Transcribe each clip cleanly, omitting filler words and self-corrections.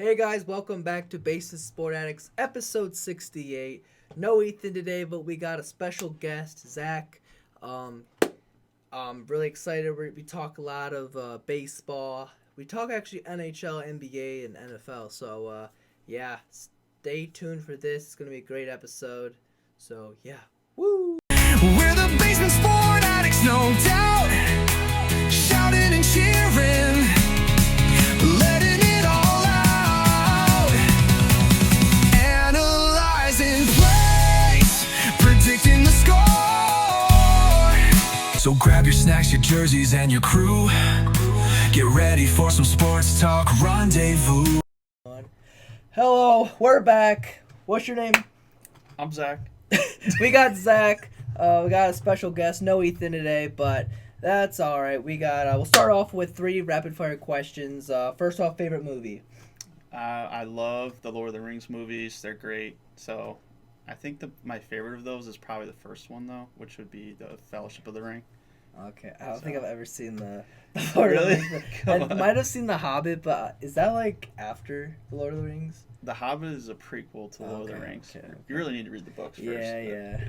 Hey guys, welcome back to Basis Sport Addicts, episode 68. No Ethan today, but we got a special guest, Zach. I'm really excited. We talk a lot of baseball. We talk actually NHL, NBA, and NFL. So, yeah, stay tuned for this. It's going to be a great episode. So, yeah. Woo! We're the basement sport addicts, no doubt. Shouting and cheering, letting it all out. Analyzing plays, predicting the score. So grab your snacks, your jerseys, and your crew. Get ready for some sports talk rendezvous. Hello, we're back. What's your name? I'm Zach. We got Zach. We got a special guest, no Ethan today, but that's all right. We'll start off with 3 rapid fire questions. First off, favorite movie. I love the Lord of the Rings movies. They're great. So I think my favorite of those is probably the first one, though, which would be the Fellowship of the Ring. Okay, I don't think I've ever seen the Lord Really? of the Rings. I might have seen The Hobbit, but is that like after the Lord of the Rings? The Hobbit is a prequel to the Lord of the Okay, Rings. okay. You really need to read the books first. Yeah.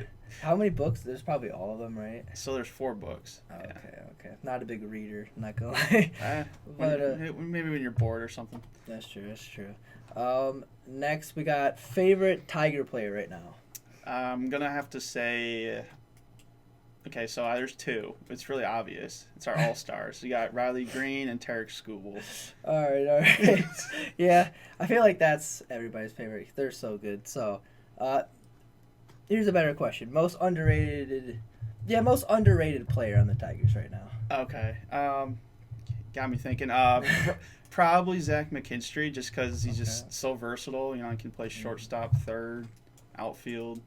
How many books? There's probably all of them, right? So there's 4 books. Okay. Not a big reader, not gonna lie. But Maybe when you're bored or something. That's true. Next we got favorite Tiger player right now. I'm going to have to say... Okay, so there's 2. It's really obvious. It's our all-stars. You got Riley Green and Tarek Skubal. All right. Yeah, I feel like that's everybody's favorite. They're so good. So, here's a better question. Most underrated player on the Tigers right now. Okay. Got me thinking. Probably Zach McKinstry, just because he's just so versatile. You know, he can play shortstop, third, outfield.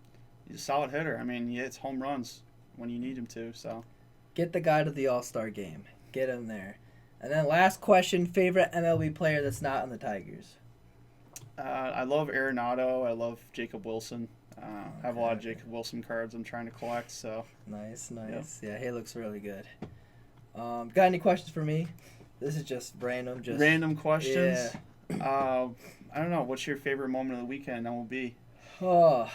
He's a solid hitter. I mean, he hits home runs when you need him to. So, get the guy to the All-Star game. Get him there. And then last question: favorite MLB player that's not on the Tigers. I love Arenado. I love Jacob Wilson. I have a lot of Jacob Wilson cards I'm trying to collect. So nice. Yeah, he looks really good. Got any questions for me? This is just random. Random questions. Yeah. I don't know. What's your favorite moment of the weekend? MLB. Oh,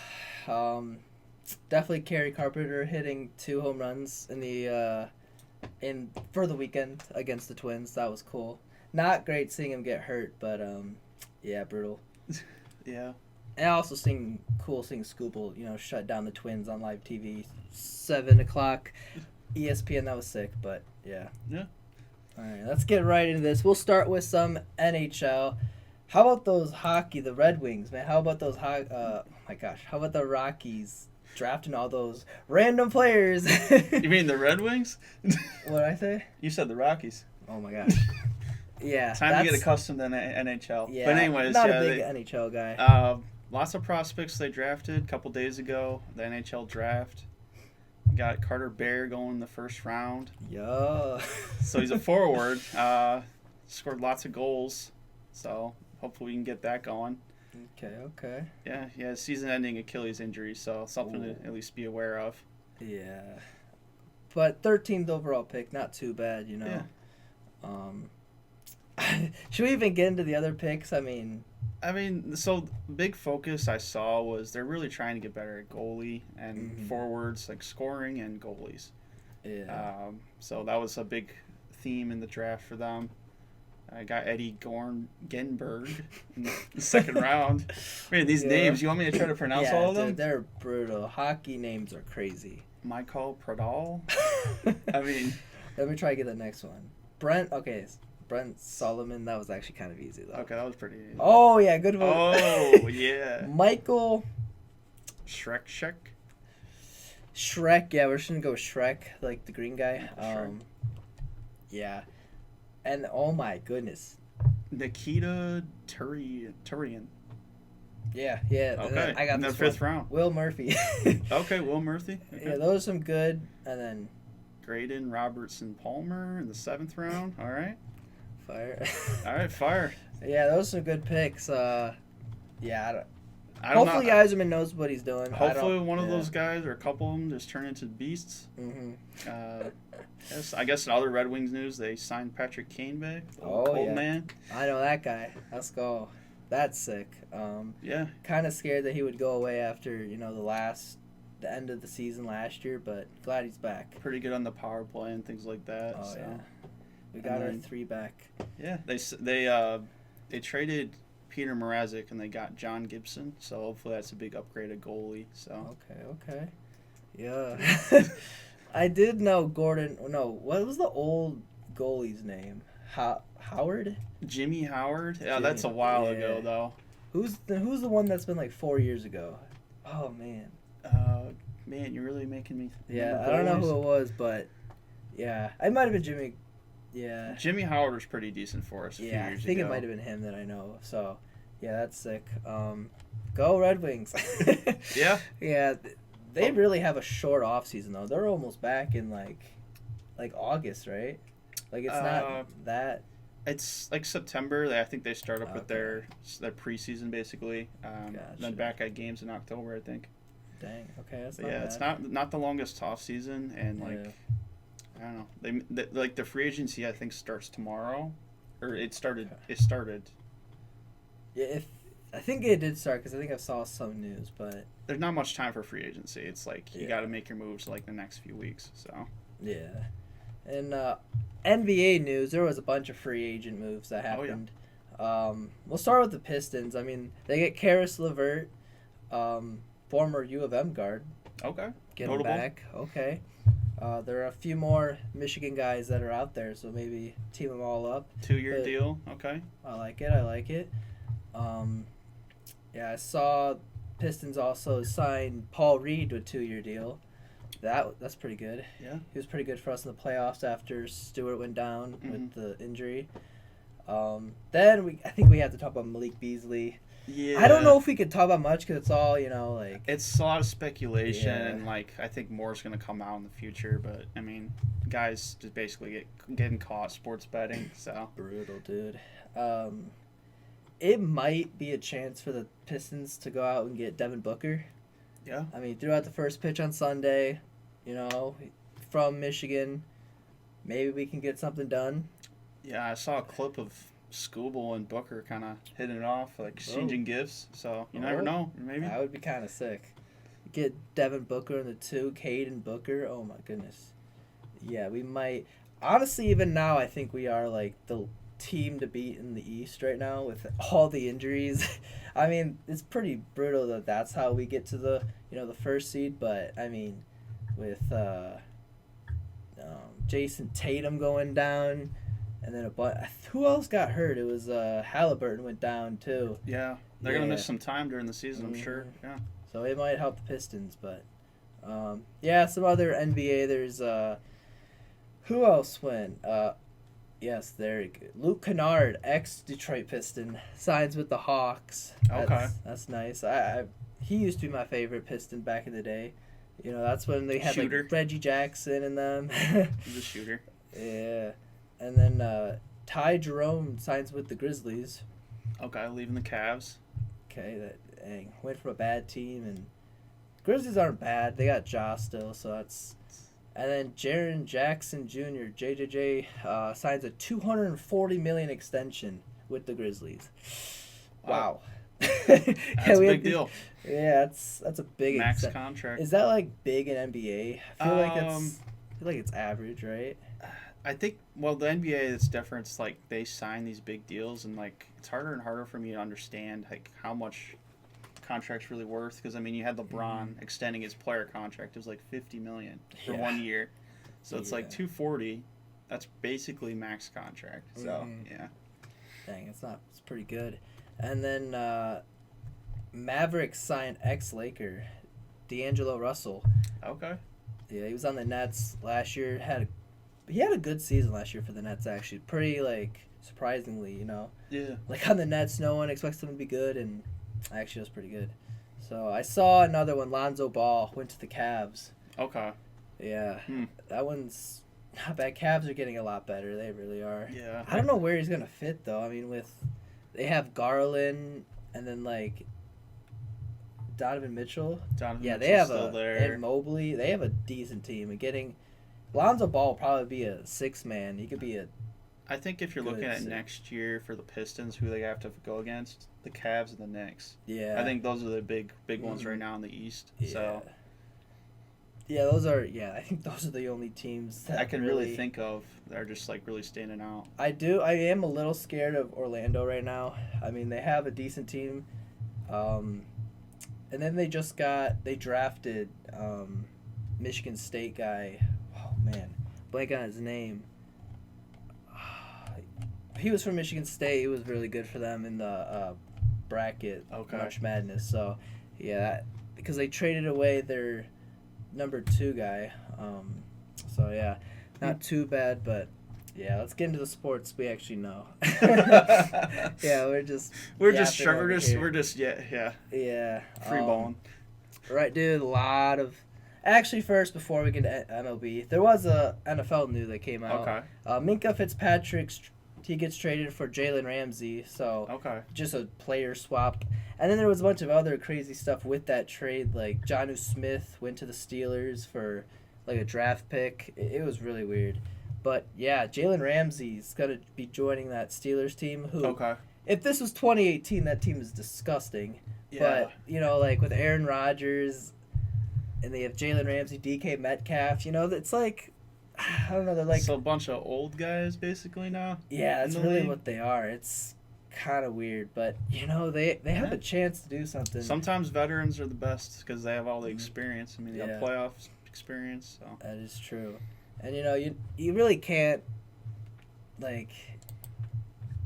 definitely Kerry Carpenter hitting 2 home runs for the weekend against the Twins. That was cool. Not great seeing him get hurt, but yeah, brutal. Yeah. And also seeing Skubal, shut down the Twins on live TV, 7:00 ESPN. That was sick, but yeah. Yeah. All right, let's get right into this. We'll start with some NHL. How about those hockey, the Red Wings, man? How about those oh my gosh, how about the Rockies drafting all those random players? You mean the Red Wings? What did I say? You said the Rockies. Oh my gosh. Yeah. Time to get accustomed to NHL. Yeah, But anyways, not a big NHL guy. Lots of prospects they drafted a couple days ago. The NHL draft. Got Carter Bear going in the first round. Yeah. So he's a forward. Scored lots of goals. So hopefully we can get that going. Okay. Yeah, season-ending Achilles injury, so something to at least be aware of. Yeah. But 13th overall pick, not too bad, Yeah. Should we even get into the other picks? I mean, so big focus I saw was they're really trying to get better at goalie and forwards, like scoring and goalies. Yeah. So that was a big theme in the draft for them. I got Eddie Genberg in the second round. Man, these names, you want me to try to pronounce all of them? They're brutal. Hockey names are crazy. Michael Pradal? I mean... Let me try to get the next one. Brent Solomon. That was actually kind of easy, though. Okay, that was pretty easy. Oh, yeah, good one. Oh, yeah. Michael... Shrek? Shrek, yeah, we're just going to go Shrek, like the green guy. Yeah. And, oh my goodness. Nikita Turian. Yeah. Okay, I got in the this 5th one. round. Will Murphy. Okay, Will Murphy. Okay. Yeah, those are some good. And then... Graydon Robertson Palmer in the 7th round. All right. Fire. All right, fire. Yeah, those are some good picks. Yeah, Hopefully Yzerman knows what he's doing. Hopefully one of those guys or a couple of them just turn into beasts. Yes, I guess in other Red Wings news, they signed Patrick Kane back. Oh, Cold yeah. man. I know that guy. Let's go. That's sick. Yeah. Kind of scared that he would go away after the end of the season last year, but glad he's back. Pretty good on the power play and things like that. Oh so. yeah, we got our 3 back. Yeah, they traded Peter Mrazek and they got John Gibson, so hopefully that's a big upgrade at goalie. So Okay. Yeah. I did know Gordon. No, what was the old goalie's name? Howard? Jimmy Howard. Yeah, Jimmy, that's a while yeah. ago though. Who's the one that's been like 4 years ago? Oh man. Man, you're really making me. Yeah, I don't know who it was, but yeah, it might have been Jimmy. Yeah. Jimmy Howard was pretty decent for us a few years I think ago. it might have been him that I know. So, yeah, that's sick. Go Red Wings. Yeah. Yeah, they really have a short off season though. They're almost back in like August, right? Like it's not that. It's like September. I think they start up with their preseason basically. Gotcha. Then back at games in October, I think. Dang. Okay, that's But not yeah, bad. it's not the longest off season, and like I don't know. They like the free agency I think starts tomorrow, or it started. Okay. It started. Yeah, I think it did start because I think I saw some news, but There's not much time for free agency. It's like you Yeah. got to make your moves like the next few weeks. So yeah. And NBA news, there was a bunch of free agent moves that Oh, yeah. happened. We'll start with the Pistons. I mean, they get Karis LeVert, former U of M guard. okay, Get Notable. him back. Okay. There are a few more Michigan guys that are out there, so maybe team them all up. 2-year But- deal. Okay, I like it. Yeah, I saw Pistons also signed Paul Reed to a 2-year deal. That's pretty good. Yeah. He was pretty good for us in the playoffs after Stewart went down with the injury. Then I think we have to talk about Malik Beasley. yeah. I don't know if we could talk about much because it's all like. It's a lot of speculation, Yeah. and like I think more is going to come out in the future. But I mean, guys just basically getting caught sports betting. So Brutal, dude. It might be a chance for the Pistons to go out and get Devin Booker. yeah, I mean, threw out the first pitch on Sunday, from Michigan. Maybe we can get something done. yeah. I saw a clip of Scooble and Booker kind of hitting it off, like exchanging gifts. So you never Oh. know. Maybe. That would be kind of sick. Get Devin Booker in the 2, Cade and Booker. Oh my goodness. Yeah, we might. Honestly, even now, I think we are like the team to beat in the East right now with all the injuries. I mean, it's pretty brutal that that's how we get to the the first seed. But I mean, with Jason Tatum going down, and then who else got hurt? It was Halliburton went down too. Yeah, they're gonna Yeah. miss some time during the season. I'm sure. Mhm. Yeah. So it might help the Pistons, but some other NBA. There's who else went? Yes, there you go. Luke Kennard, ex-Detroit Piston, signs with the Hawks. Okay. That's nice. He used to be my favorite Piston back in the day. That's when they had Shooter. like Reggie Jackson and them. He's a shooter. Yeah, and then Ty Jerome signs with the Grizzlies. Okay, leaving the Cavs. Okay, went from a bad team, and Grizzlies aren't bad. They got Ja still, so that's. And then Jaren Jackson Jr. JJJ signs a $240 million extension with the Grizzlies. Wow, That's a big deal. Yeah, that's a big Max contract. Is that like big in NBA? I feel like it's average, right? I think, well, the NBA, it's different. It's like they sign these big deals, and like it's harder and harder for me to understand like how much contract's really worth. Because I mean, you had LeBron extending his player contract. It was like $50 million for 1 year, so it's like 240. That's basically max contract. So yeah, Dang, it's pretty good. And then Mavericks signed ex-Laker, D'Angelo Russell. okay, Yeah, he was on the Nets last year. He had a good season last year for the Nets, actually. Pretty, surprisingly, yeah, Like, on the Nets, no one expects them to be good, and actually it was pretty good. So, I saw another one. Lonzo Ball went to the Cavs. okay, Yeah, that one's not bad. Cavs are getting a lot better. They really are. yeah. I don't know where he's going to fit, though. I mean, they have Garland and then, Donovan Mitchell. Donovan Yeah, they Mitchell's have still there. and Mobley. They have a decent team. And getting Lonzo Ball will probably be a 6-man. He could be I think if you're looking at next year for the Pistons, who they have to go against, the Cavs and the Knicks. Yeah. I think those are the big ones right now in the East. Yeah. So. Yeah, those are. Yeah, I think those are the only teams that I can really think of that are just like really standing out. I do. I am a little scared of Orlando right now. I mean, they have a decent team, and then they drafted Michigan State guy. Oh man, blank on his name. He was from Michigan State. He was really good for them in the bracket March Madness. So yeah, because they traded away their number 2 guy. So yeah, not too bad, but yeah, let's get into the sports we actually know. Yeah, we're just free balling. Right, dude. A lot of actually first before we get to MLB, there was a NFL news that came out. Okay. Minka Fitzpatrick, he gets traded for Jalen Ramsey, so just a player swap. And then there was a bunch of other crazy stuff with that trade, like Jonnu Smith went to the Steelers for like a draft pick. It was really weird. But yeah, Jalen Ramsey's going to be joining that Steelers team who, if this was 2018, that team is disgusting. Yeah. But, you know, like with Aaron Rodgers and they have Jalen Ramsey, DK Metcalf, you know, it's like, I don't know, they're like... So a bunch of old guys basically now? Yeah, that's really what they are. It's kind of weird, but you know they have a chance to do something. Sometimes veterans are the best because they have all the experience. I mean, they have playoff experience. So that is true, and you know you really can't like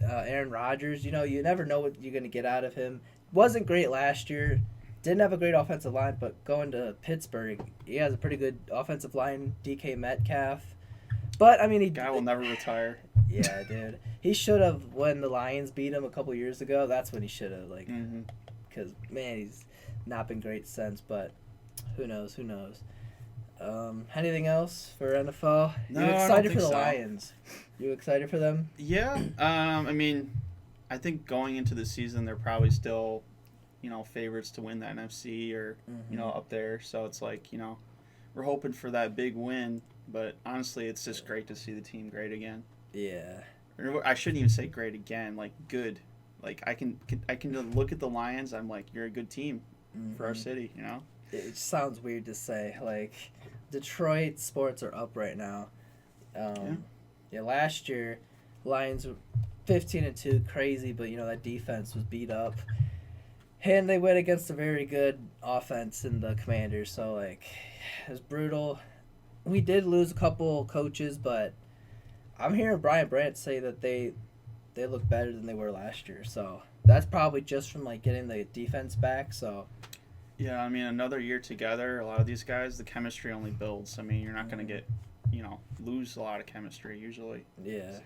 Aaron Rodgers. You know you never know what you're gonna get out of him. Wasn't great last year. Didn't have a great offensive line, but going to Pittsburgh, he has a pretty good offensive line. DK Metcalf. But, I mean, guy will never retire. Yeah, dude. He should have, when the Lions beat him a couple years ago, that's when he should have, like, because, man, he's not been great since, but who knows. Anything else for NFL? No, you excited for the so. Lions? You excited for them? Yeah. I mean, I think going into the season, they're probably still, you know, favorites to win the NFC or, you know, up there. So it's like, you know, we're hoping for that big win. But honestly, it's just great to see the team great again. Yeah. I shouldn't even say great again. Like good. Like I can look at the Lions. I'm like, you're a good team for our city. You know. It sounds weird to say. Like Detroit sports are up right now. Yeah. Last year, Lions were 15-2, crazy, but you know that defense was beat up, and they went against a very good offense in the Commanders. So like, it was brutal. We did lose a couple coaches, but I'm hearing Brian Brandt say that they look better than they were last year. So that's probably just from like getting the defense back. So yeah, I mean another year together, a lot of these guys, the chemistry only builds. I mean you're not going to get, you know, lose a lot of chemistry usually. Yeah,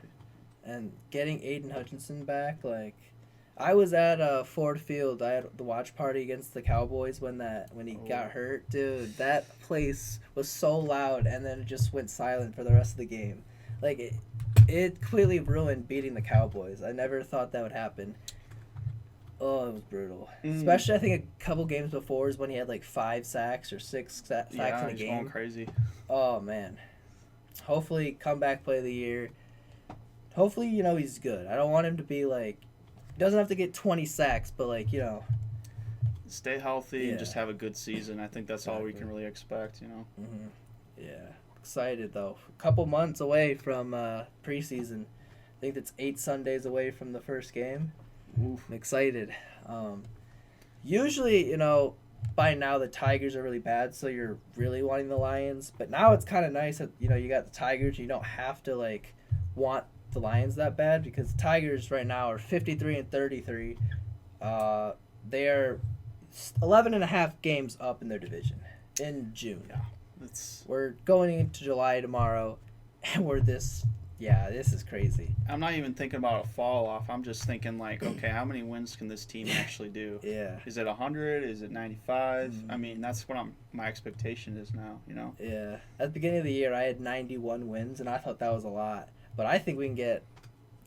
and getting Aiden Hutchinson back, like I was at Ford Field. I had the watch party against the Cowboys when he got hurt. Dude, that place was so loud, and then it just went silent for the rest of the game. Like, it completely ruined beating the Cowboys. I never thought that would happen. Oh, it was brutal. Especially, I think, a couple games before is when he had, like, 5 sacks or 6 sacks in a game. He's going crazy. Oh, man. Hopefully, comeback play of the year. Hopefully, you know, he's good. I don't want him to be, like... Doesn't have to get 20 sacks, but like, you know, stay healthy and just have a good season. I think that's all we can really expect, you know. Yeah, excited though. A couple months away from preseason. I think that's 8 Sundays away from the first game. Oof. I'm excited. Usually, you know, by now the Tigers are really bad, so you're really wanting the Lions. But now it's kind of nice that, you know, you got the Tigers. You don't have to like want the Lions that bad because the Tigers right now are 53-33. They are 11.5 games up in their division in June. Yeah, we're going into July tomorrow, and we're this. Yeah, this is crazy. I'm not even thinking about a fall off. I'm just thinking like, okay, how many wins can this team actually do? Yeah. Is it 100? Is it 95? I mean, that's what my expectation is now. You know. Yeah. At the beginning of the year, I had 91 wins, and I thought that was a lot. But I think we can get...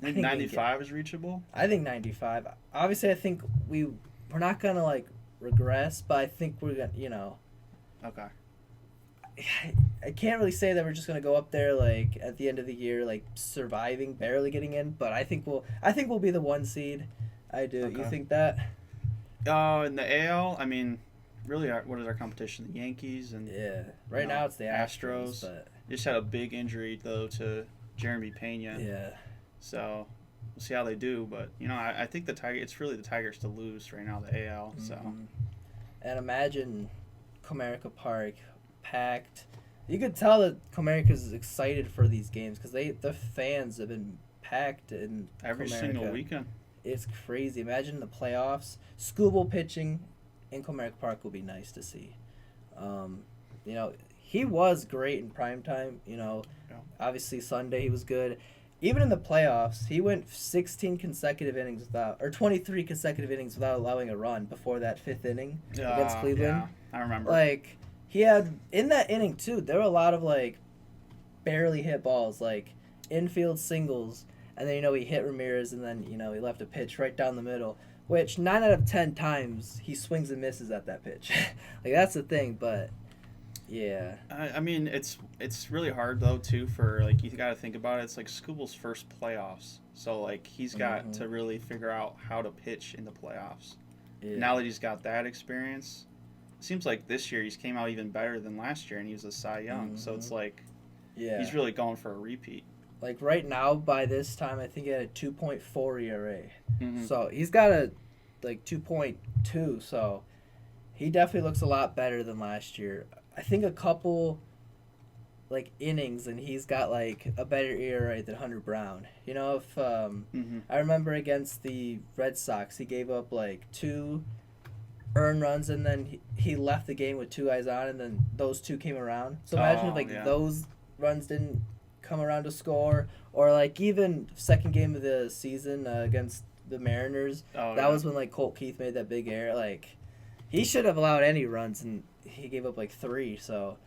I think 95 is reachable? I think 95. Obviously, I think we're not going to, like, regress, but I think we're going to, you know... Okay. I can't really say that we're just gonna go up there like at the end of the year like surviving, barely getting in. But I think we'll be the 1 seed. I do. Okay. You think that? In the AL, I mean, really, what is our competition? The Yankees and Yeah. Right now it's the Astros. But just had a big injury though to Jeremy Pena. yeah. So we'll see how they do. But I think it's really the Tigers to lose right now. The AL. So. Mm-hmm. And imagine Comerica Park packed. You could tell that Comerica's excited for these games because the fans have been packed in Every Comerica. single weekend. It's crazy. Imagine the playoffs. Skubal pitching in Comerica Park will be nice to see. He was great in primetime. Obviously Sunday he was good. Even in the playoffs, he went 16 consecutive innings or 23 consecutive innings without allowing a run before that 5th inning against Cleveland. Yeah, I remember. Like, he had, in that inning, too, there were a lot of, like, barely hit balls, like, infield singles, and then, he hit Ramirez, and then, he left a pitch right down the middle, which 9 out of 10 times he swings and misses at that pitch. Like, that's the thing, but, yeah. I mean, it's really hard, though, too, for, like, you got to think about it. It's, like, Skubal's first playoffs, so, like, he's got to really figure out how to pitch in the playoffs. Yeah. Now that he's got that experience, it seems like this year he's came out even better than last year, and he was a Cy Young. So it's like, he's really going for a repeat. Like right now, by this time, I think he had a 2.4 ERA. Mm-hmm. So he's got a 2.2. So he definitely looks a lot better than last year. I think a couple innings, and he's got a better ERA than Hunter Brown. If I remember against the Red Sox, he gave up 2 earned runs, and then he left the game with 2 guys on, and then those 2 came around. So imagine if those runs didn't come around to score, or even second game of the season against the Mariners. That was when Colt Keith made that big error. He should have allowed any runs, and he gave up 3. So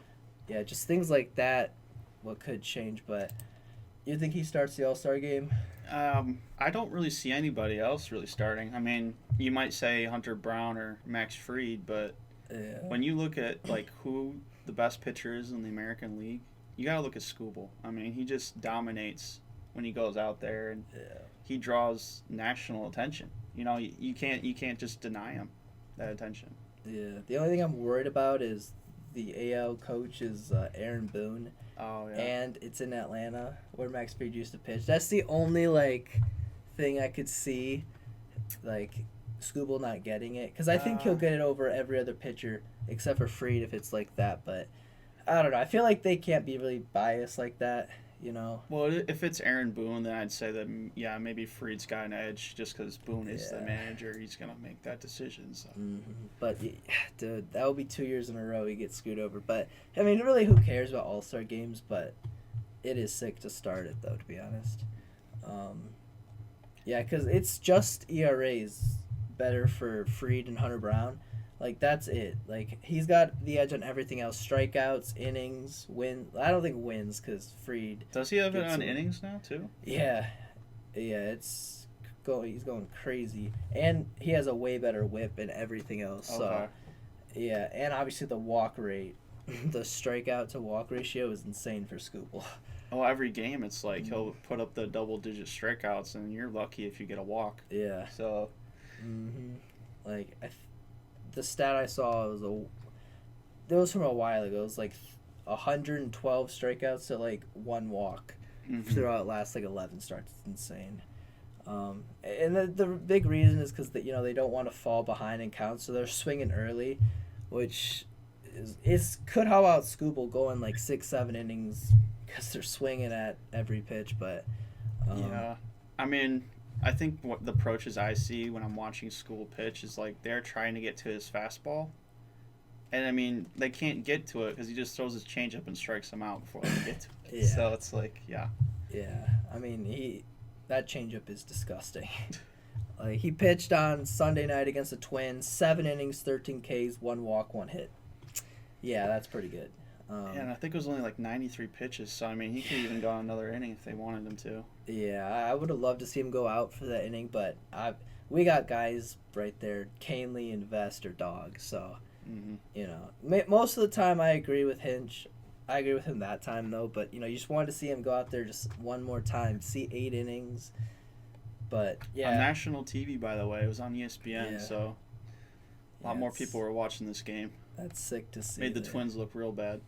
yeah, just things like that. What could change, but you think he starts the All-Star game? I don't really see anybody else really starting. I mean, you might say Hunter Brown or Max Fried, but when you look at who the best pitcher is in the American League, you gotta look at Skubal. I mean, he just dominates when he goes out there, and he draws national attention. You can't just deny him that attention. Yeah. The only thing I'm worried about is the AL coach is Aaron Boone. Oh, yeah. And it's in Atlanta where Max Fried used to pitch. That's the only thing I could see Skubal not getting it, because I think he'll get it over every other pitcher except for Fried if it's like that. But I don't know. I feel like they can't be really biased like that. Well, if it's Aaron Boone, then I'd say that maybe Fried's got an edge just because Boone is the manager. He's gonna make that decision. So. Mm-hmm. But dude, that will be 2 years in a row he gets screwed over. But I mean, really, who cares about All-Star games? But it is sick to start it, though, to be honest. Because it's just ERAs better for Fried and Hunter Brown. That's it. He's got the edge on everything else. Strikeouts, innings, win. I don't think wins because Fried. Does he have it on innings now, too? Yeah. Yeah, he's going crazy. And he has a way better whip and everything else. Okay. So, yeah, and obviously the walk rate. The strikeout to walk ratio is insane for Skubal. Oh, every game it's he'll put up the double-digit strikeouts, and you're lucky if you get a walk. Yeah. So. Mm-hmm. The stat I saw it was from a while ago. It was 112 strikeouts to 1 walk throughout last 11 starts. It's insane. And the big reason is because they don't want to fall behind in counts, so they're swinging early, which could help out Skubal going 6-7 innings because they're swinging at every pitch. But yeah, I mean. I think what the approaches I see when I'm watching Skubal pitch is they're trying to get to his fastball, and I mean they can't get to it because he just throws his changeup and strikes him out before they get to it. Yeah. So it's Yeah, I mean that changeup is disgusting. He pitched on Sunday night against the Twins, 7 innings, 13 Ks, 1 walk, 1 hit. Yeah, that's pretty good. And I think it was only 93 pitches, so I mean he could even go on another inning if they wanted him to. Yeah, I would have loved to see him go out for that inning, but we got guys right there, Canely and Vest or Dog, so most of the time I agree with Hinch. I agree with him that time though. But you just wanted to see him go out there just one more time, see 8 innings. But yeah, On national TV, by the way, it was on ESPN, Yeah. so a lot more people were watching this game. That's sick to see. Made the man. Twins look real bad.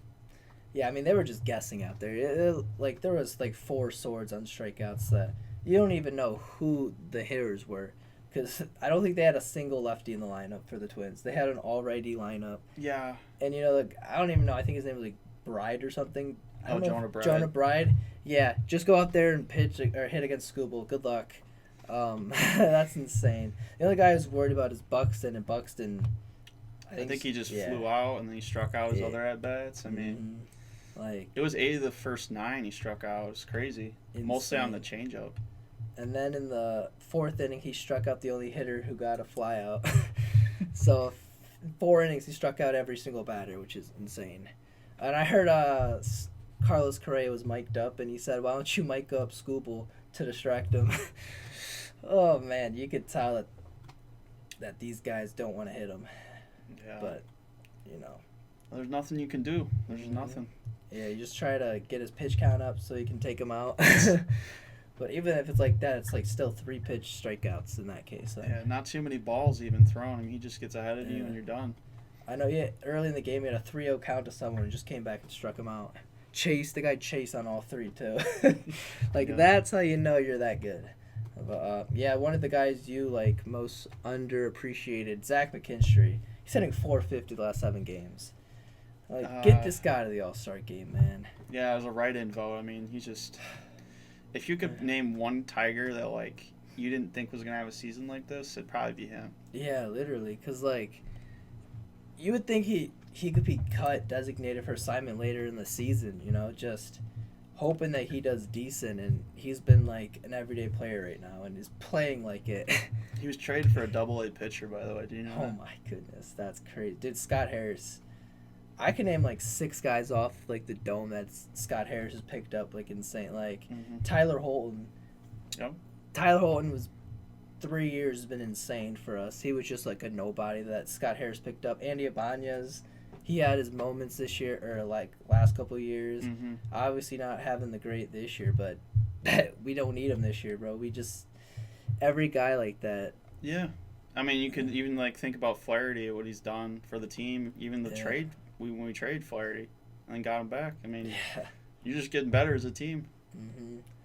Yeah, I mean they were just guessing out there. Like there was like 4 swords on strikeouts that you don't even know who the hitters were, because I don't think they had a single lefty in the lineup for the Twins. They had an all-righty lineup, Yeah. and like I don't even know. I think his name was like Bride or something. I don't know Jonah if- Bride. Jonah Bride. Yeah, just go out there and pitch or hit against Skubal. Good luck. That's insane. The only guy who's worried about is Buxton, and Buxton. I think he just yeah. flew out and then he struck out his Yeah. other at-bats. I mean, like, it was 8 of the first 9 he struck out. It was crazy. Mostly on the changeup. and then in the 4th inning, he struck out the only hitter who got a fly out. So, in 4 innings, he struck out every single batter, which is insane. And I heard Carlos Correa was mic'd up, and he said, "Why don't you mic up Skubal to distract him?" Oh man, you could tell that these guys don't want to hit him, Yeah. but There's nothing you can do. There's nothing. yeah, you just try to get his pitch count up so you can take him out. But even if it's like that, it's like still 3 pitch strikeouts in that case. Yeah, not too many balls even thrown. I mean, he just gets ahead of you Yeah. and you're done. I know. Yeah, early in the game, he had a 3-0 count to someone and just came back and struck him out. The guy Chase on all 3 too. Like Yeah. that's how you know you're that good. But yeah, one of the guys you like most underappreciated, Zach McKinstry. He's hitting 450 the last 7 games. Like, get this guy to the All-Star game, man. Yeah, as a write-in vote, I mean, he's just... If you could name one Tiger that, like, you didn't think was going to have a season like this, it'd probably be him. Yeah, literally. Because, like, you would think he could be cut, designated for assignment later in the season, just hoping that he does decent. And he's been, like, an everyday player right now and is playing like it. He was traded for a double-A pitcher, by the way. Do you know Oh, that? my goodness. That's crazy. Dude, Scott Harris. I can name, like, 6 guys off, like, the dome that Scott Harris has picked up, like, insane. Like, Tyler Holton. Yep. Tyler Holton was 3 years has been insane for us. He was just like a nobody that Scott Harris picked up. Andy Ibanez, he had his moments this year or like last couple of years. Obviously not having the great this year, but we don't need him this year, bro. We just every guy like that. Yeah. I mean, you could even like think about Flaherty, what he's done for the team, even the trade when we traded Flaherty and got him back. I mean, you're just getting better as a team.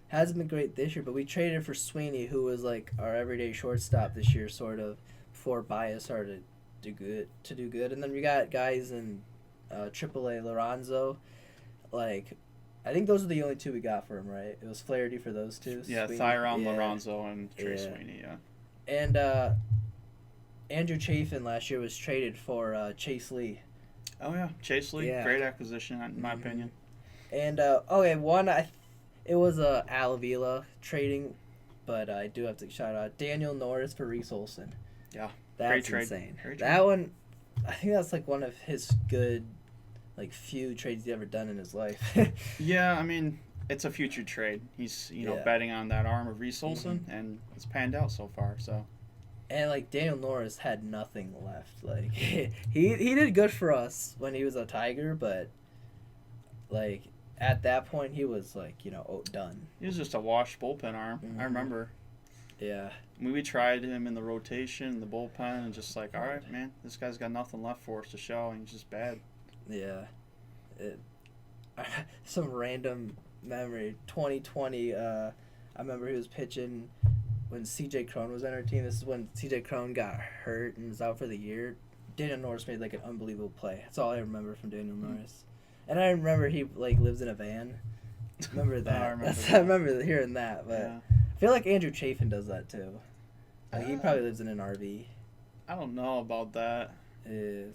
Hasn't been great this year, but we traded for Sweeney, who was like our everyday shortstop this year, sort of, before Bias started to do good. And then we got guys in AAA, Lorenzo. Like, I think those are the only 2 we got for him, right? It was Flaherty for those 2. Yeah, Sweeney. Thyron Lorenzo and Trey Sweeney, yeah. And Andrew Chafin last year was traded for Chase Lee. Oh, yeah. Chase Lee, Yeah. great acquisition, in my opinion. And, it was Al Avila trading, but I do have to shout out Daniel Norris for Reese Olson. Yeah, That's great trade. insane. Great That trade. one, I think that's like one of his good, like, few trades he's ever done in his life. Yeah, I mean, it's a future trade. He's, betting on that arm of Reese Olson, and it's panned out so far, so. And, like, Daniel Norris had nothing left. Like, he did good for us when he was a Tiger, but, like, at that point, he was, like, done. He was just a wash bullpen arm. I remember. Yeah. I mean, we tried him in the rotation, the bullpen, and just like, all right, man, this guy's got nothing left for us to show, and he's just bad. Yeah. Some random memory. 2020, I remember he was pitching when C.J. Cron was on our team. This is when C.J. Cron got hurt and was out for the year. Daniel Norris made, like, an unbelievable play. That's all I remember from Daniel Norris. And I remember he, like, lives in a van. Remember that? I remember hearing that, but I feel like Andrew Chafin does that, too. Like, he probably lives in an RV. I don't know about that.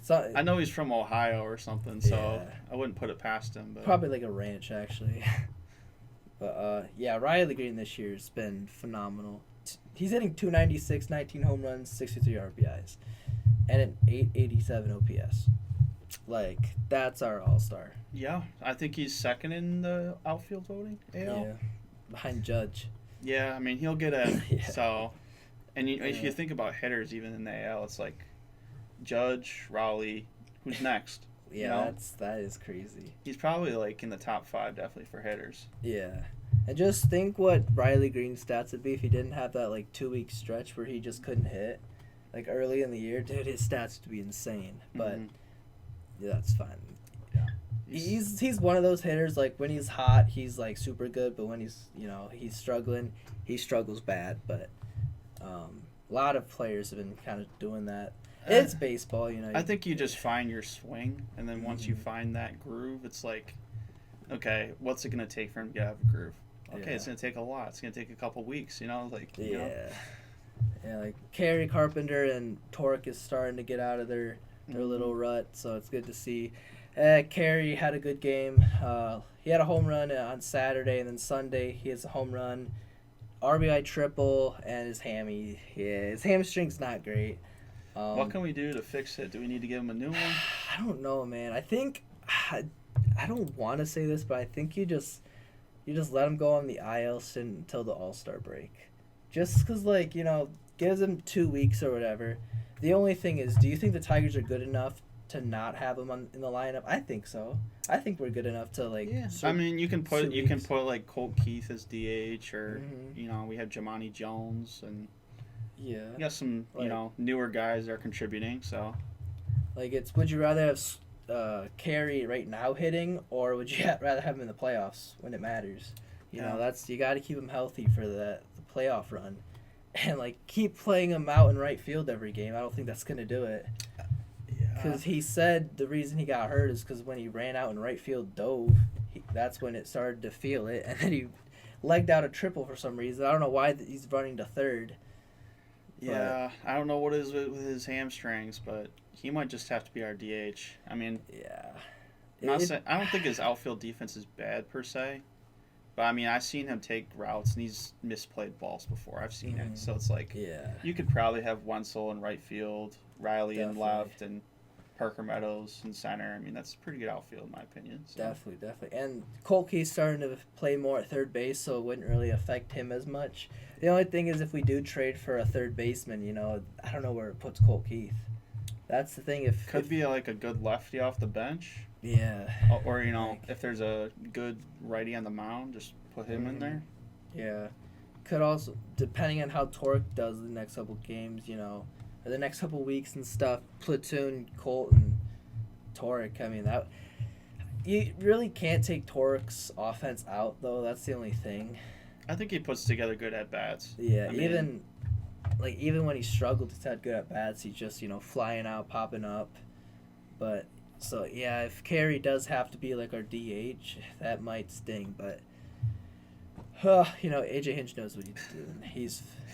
So, I know he's from Ohio or something, so I wouldn't put it past him. But probably like a ranch, actually. But, yeah, Riley Green this year has been phenomenal. He's hitting 296, 19 home runs, 63 RBIs, and an 887 OPS. Like, that's our all-star. Yeah, I think he's second in the outfield voting, AL. Yeah, behind Judge. Yeah, I mean, he'll get a... Yeah. So, and if you think about hitters even in the AL, it's like Judge, Raleigh, who's next? Yeah, know? that is crazy. He's probably like in the top 5 definitely for hitters. Yeah. And just think what Riley Green's stats would be if he didn't have that like 2-week stretch where he just couldn't hit. Like early in the year, dude, his stats would be insane. But yeah, that's fine. Yeah. He's one of those hitters, like when he's hot, he's like super good, but when he's struggling, he struggles bad. But a lot of players have been kind of doing that. It's baseball, I think you just find your swing, and then once you find that groove, it's like, okay, what's it gonna take for him to have a groove? Okay, it's gonna take a lot. It's gonna take a couple weeks, like you know. Yeah, like Carey, Carpenter, and Torque is starting to get out of their little rut, so it's good to see. Carey had a good game. He had a home run on Saturday, and then Sunday he has a home run, RBI triple, and his hammy. Yeah, his hamstring's not great. What can we do to fix it? Do we need to give him a new one? I don't know, man. I think I don't want to say this, but I think you just let him go on the IL stint until the All-Star break, just because gives him 2 weeks or whatever. The only thing is, do you think the Tigers are good enough to not have him in the lineup? I think so. I think we're good enough to I mean, you can put like Colt Keith as DH, or we have Jamani Jones, and you got some newer guys that are contributing. So would you rather have Carey right now hitting, or would you rather have him in the playoffs when it matters? You got to keep him healthy for the playoff run. And keep playing him out in right field every game. I don't think that's gonna do it. Because he said the reason he got hurt is because when he ran out in right field, that's when it started to feel it, and then he legged out a triple for some reason. I don't know why he's running to third. Yeah, I don't know what it is with his hamstrings, but he might just have to be our DH. I mean, I don't think his outfield defense is bad per se. But, I mean, I've seen him take routes, and he's misplayed balls before. I've seen it. So it's like, you could probably have Wenzel in right field, Riley in left, and Parker Meadows in center. I mean, that's a pretty good outfield, in my opinion. So. Definitely. And Colkey's starting to play more at third base, so it wouldn't really affect him as much. The only thing is if we do trade for a third baseman, I don't know where it puts Colt Keith. That's the thing. Could be like a good lefty off the bench. Yeah. Or, if there's a good righty on the mound, just put him in there. Yeah. Could also, depending on how Torque does the next couple games, or the next couple weeks and stuff, platoon Colt and Torque. I mean, you really can't take Torque's offense out, though. That's the only thing. I think he puts together good at-bats. Yeah, even when he struggled, he's had good at-bats. He's just, flying out, popping up. But... So, yeah, if Carey does have to be our DH, that might sting, but, AJ Hinch knows what he's doing.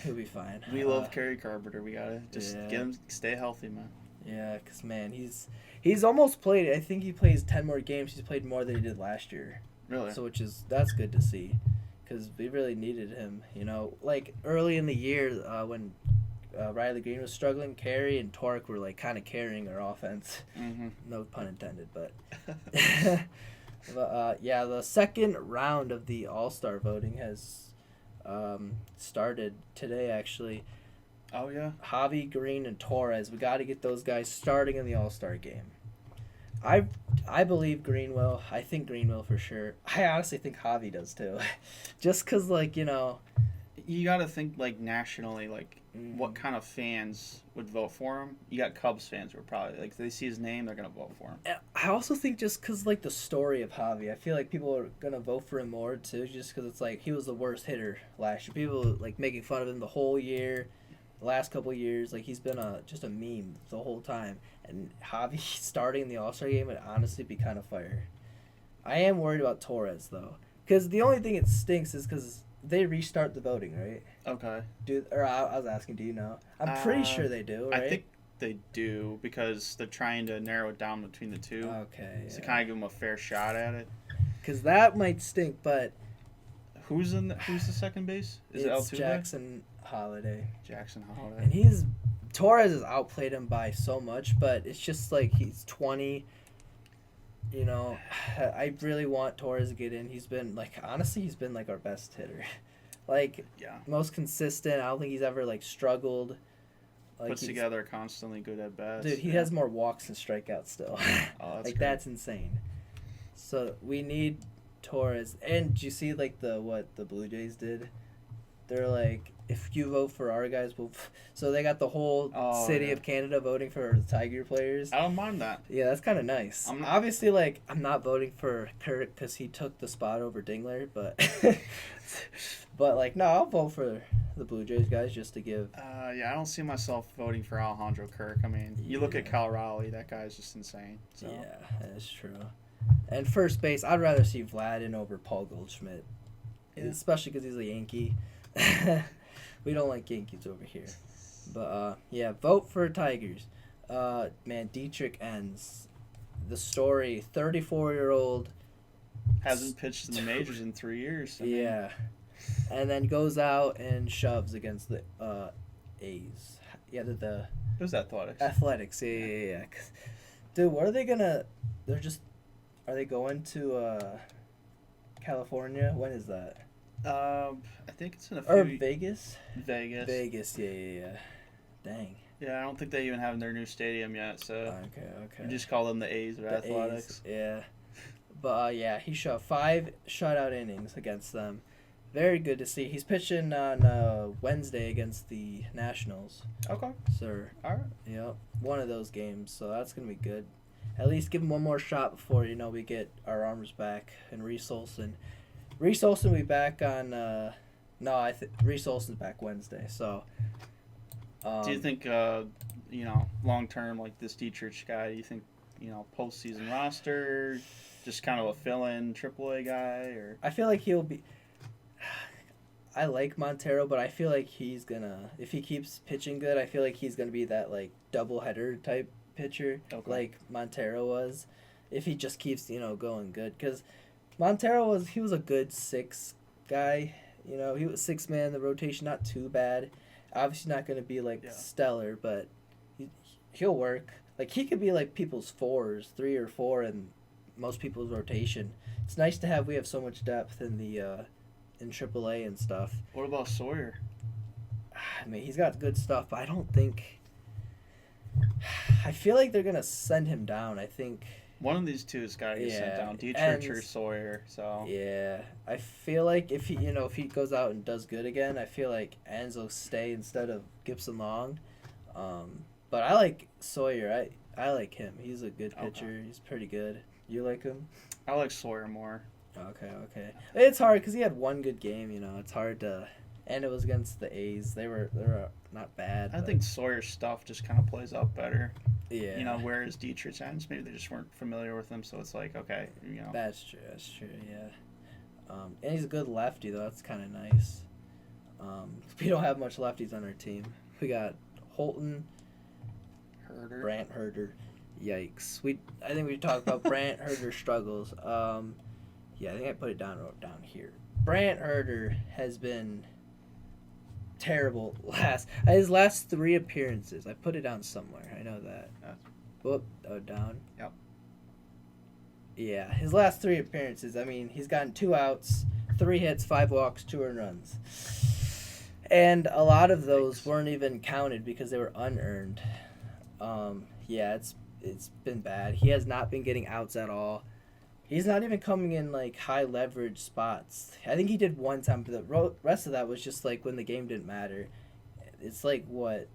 He'll be fine. We love Carey Carpenter. We gotta just get him, stay healthy, man. Yeah, because, man, he's almost played, I think he plays 10 more games. He's played more than he did last year. Really? So, that's good to see, because we really needed him, early in the year when... Riley Green was struggling. Carey and Torque were kind of carrying our offense. No pun intended, but the second round of the All-Star voting has started today. Actually. Oh yeah. Javi, Green, and Torres. We got to get those guys starting in the All-Star game. I believe Green will. I think Green will for sure. I honestly think Javi does too, just because You got to think nationally, what kind of fans would vote for him. You got Cubs fans who are probably if they see his name, they're gonna vote for him. I also think just because the story of Javi, I feel like people are gonna vote for him more too, just because it's he was the worst hitter last year. People making fun of him the whole year, the last couple of years. He's been just a meme the whole time. And Javi starting in the All-Star game would honestly be kind of fire. I am worried about Torres though, because the only thing it stinks is because they restart the voting, right? Okay. I was asking, do you know? I'm pretty sure they do, right? I think they do because they're trying to narrow it down between the two. Okay. To kind of give them a fair shot at it. Because that might stink, but... Who's the second base? Is it Altuve? Jackson Holiday. Jackson Holiday. And Torres has outplayed him by so much, but it's just he's 20... I really want Torres to get in. He's been honestly, he's been our best hitter. Most consistent. I don't think he's ever struggled. Puts together constantly good at bats. Dude, he has more walks than strikeouts still. Oh, that's like great. that's insane. So we need Torres. And do you see like what the Blue Jays did? They're like, if you vote for our guys, so they got the whole city of Canada voting for the Tiger players. I don't mind that. Yeah, that's kind of nice. Obviously, like, I'm not voting for Kurt because he took the spot over Dingler, but but like, no, I'll vote for the Blue Jays guys just to give. Yeah, I don't see myself voting for Alejandro Kirk. I mean, you look at Cal Raleigh, that guy's just insane. So. Yeah, that's true. And first base, I'd rather see Vlad in over Paul Goldschmidt, especially because he's a Yankee. We don't like Yankees over here. But, yeah, vote for Tigers. Man, Dietrich ends. The story, 34-year-old. Hasn't pitched in the majors in 3 years. Yeah. And then goes out and shoves against the A's. Yeah, the it was Athletics. Athletics, yeah. Dude, what are they gonna... Are they going to California? When is that? I think it's in a few... Or Vegas? Vegas, yeah. Dang. Yeah, I don't think they even have their new stadium yet, so... Okay. You just call them the A's of Athletics. A's, yeah. But, yeah, he shoved 5 shutout innings against them. Very good to see. He's pitching on Wednesday against the Nationals. Okay. Sir. All right. Yep. One of those games, so that's going to be good. At least give him one more shot before, we get our armors back. And Reese Olson will be back on... Reese Olson's back Wednesday, so... do you think, long term, like this Dietrich guy, do you think, postseason roster, just kind of a fill-in AAA guy, or? I feel like he'll be. I like Montero, but I feel like he's gonna. If he keeps pitching good, I feel like he's gonna be that like doubleheader type pitcher, like Montero was. If he just keeps going good, because Montero was a good 6 guy. He was 6 man in the rotation, not too bad. Obviously not going to be like stellar, but he'll work. Like he could be like people's 4s, 3 or 4 in most people's rotation. It's nice to have. We have so much depth in the in AAA and stuff. What about Sawyer? I mean, he's got good stuff, but I don't think. I feel like they're gonna send him down. I think one of these two has got to get sent down, Dietrich or Sawyer. So yeah, I feel like if he goes out and does good again, I feel like Enz will stay instead of Gibson Long. But I like Sawyer. I like him. He's a good pitcher. Okay. He's pretty good. You like him? I like Sawyer more. Okay. It's hard because he had one good game. It's hard to. And it was against the A's. They were not bad. I think Sawyer's stuff just kind of plays out better. Yeah. Whereas Dietrich's ends, maybe they just weren't familiar with him, so it's like, okay, That's true, yeah. And he's a good lefty, though. That's kind of nice. We don't have much lefties on our team. We got Holton, Brant Herder. Yikes. I think we talked about Brant Herder struggles. Yeah, I think I put it down here. Brant Herder has been terrible his last 3 appearances. I put it down somewhere. I know that. Down. Yep. Yeah, his last 3 appearances. I mean, he's gotten 2 outs, 3 hits, 5 walks, 2 earned runs, and a lot of those weren't even counted because they were unearned. Yeah, it's been bad. He has not been getting outs at all. He's not even coming in, like, high leverage spots. I think he did one time, but the rest of that was just, like, when the game didn't matter. It's like what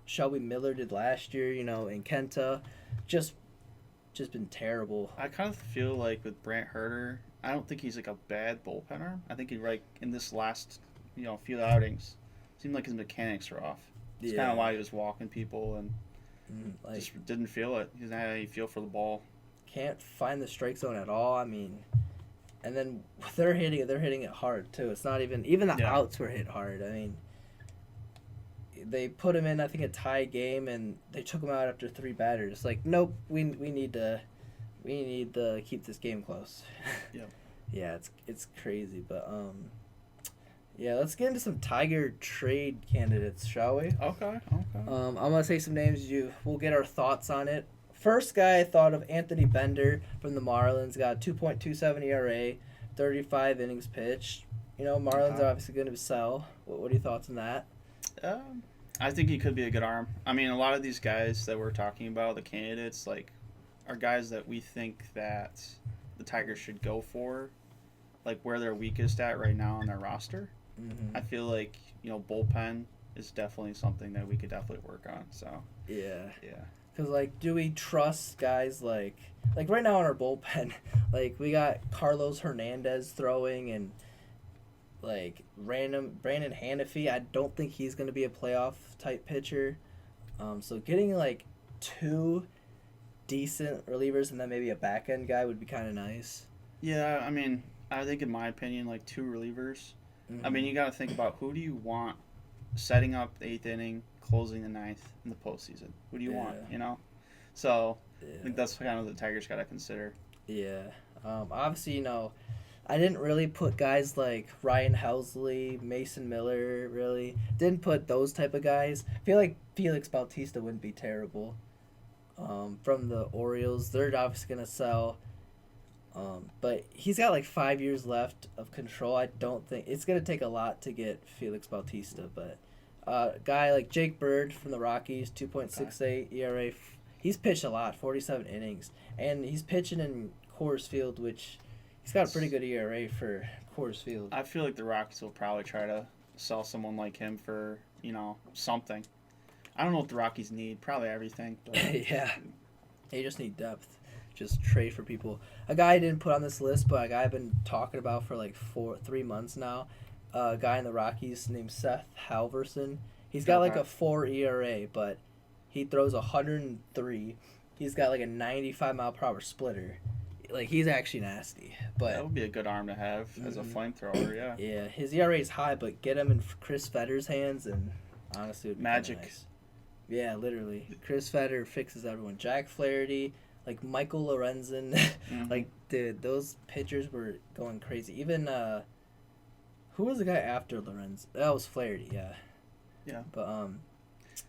Shelby Miller did last year, in Kenta. Just been terrible. I kind of feel like with Brant Herder, I don't think he's, like, a bad bullpenner. I think in this last, few outings, it seemed like his mechanics were off. It's kind of why he was walking people and just didn't feel it. He didn't have any feel for the ball. Can't find the strike zone at all. I mean, and then they're hitting it hard too. It's not even the outs were hit hard. I mean, they put him in, I think, a tie game, and they took him out after 3 batters. Like, nope, we need to keep this game close. Yeah. Yeah, it's crazy, but yeah, let's get into some Tiger trade candidates, shall we? Okay. I'm gonna say some names. We'll get our thoughts on it. First guy I thought of, Anthony Bender from the Marlins, got 2.27 ERA, 35 innings pitched. Marlins are obviously going to sell. What are your thoughts on that? I think he could be a good arm. I mean, a lot of these guys that we're talking about, the candidates, like, are guys that we think that the Tigers should go for, like where they're weakest at right now on their roster. Mm-hmm. I feel like, bullpen is definitely something that we could definitely work on. So Yeah. yeah. Because, like, do we trust guys like right now in our bullpen, like, we got Carlos Hernandez throwing and, like, random Brandon Hanafy. I don't think he's going to be a playoff-type pitcher. So getting, like, 2 decent relievers and then maybe a back-end guy would be kind of nice. Yeah, I mean, I think in my opinion, like 2 relievers. Mm-hmm. I mean, you got to think about who do you want setting up the 8th inning, closing the 9th in the postseason. Who do you want, So I think that's kind of the Tigers got to consider. Yeah. Obviously, I didn't really put guys like Ryan Helsley, Mason Miller, really. Didn't put those type of guys. I feel like Felix Bautista wouldn't be terrible. From the Orioles, they're obviously going to sell. But he's got like 5 years left of control. I don't think it's going to take a lot to get Felix Bautista. But a guy like Jake Bird from the Rockies, 2.68 ERA. He's pitched a lot, 47 innings. And he's pitching in Coors Field, which he's got a pretty good ERA for Coors Field. I feel like the Rockies will probably try to sell someone like him for, something. I don't know what the Rockies need. Probably everything. But. Yeah. They just need depth. Just trade for people. A guy I didn't put on this list, but a guy I've been talking about for like 3 months now. A guy in the Rockies named Seth Halverson. He's got like a 4 ERA, but he throws 103. He's got like a 95-mile-per-hour splitter. Like, he's actually nasty. But that would be a good arm to have as a flamethrower, yeah. Yeah, his ERA is high, but get him in Chris Fetter's hands, and honestly, it would be magic. Nice. Yeah, literally. Chris Fetter fixes everyone. Jack Flaherty, like Michael Lorenzen. Like, dude, those pitchers were going crazy. Even, who was the guy after Lorenzen? That was Flaherty, yeah. Yeah. But,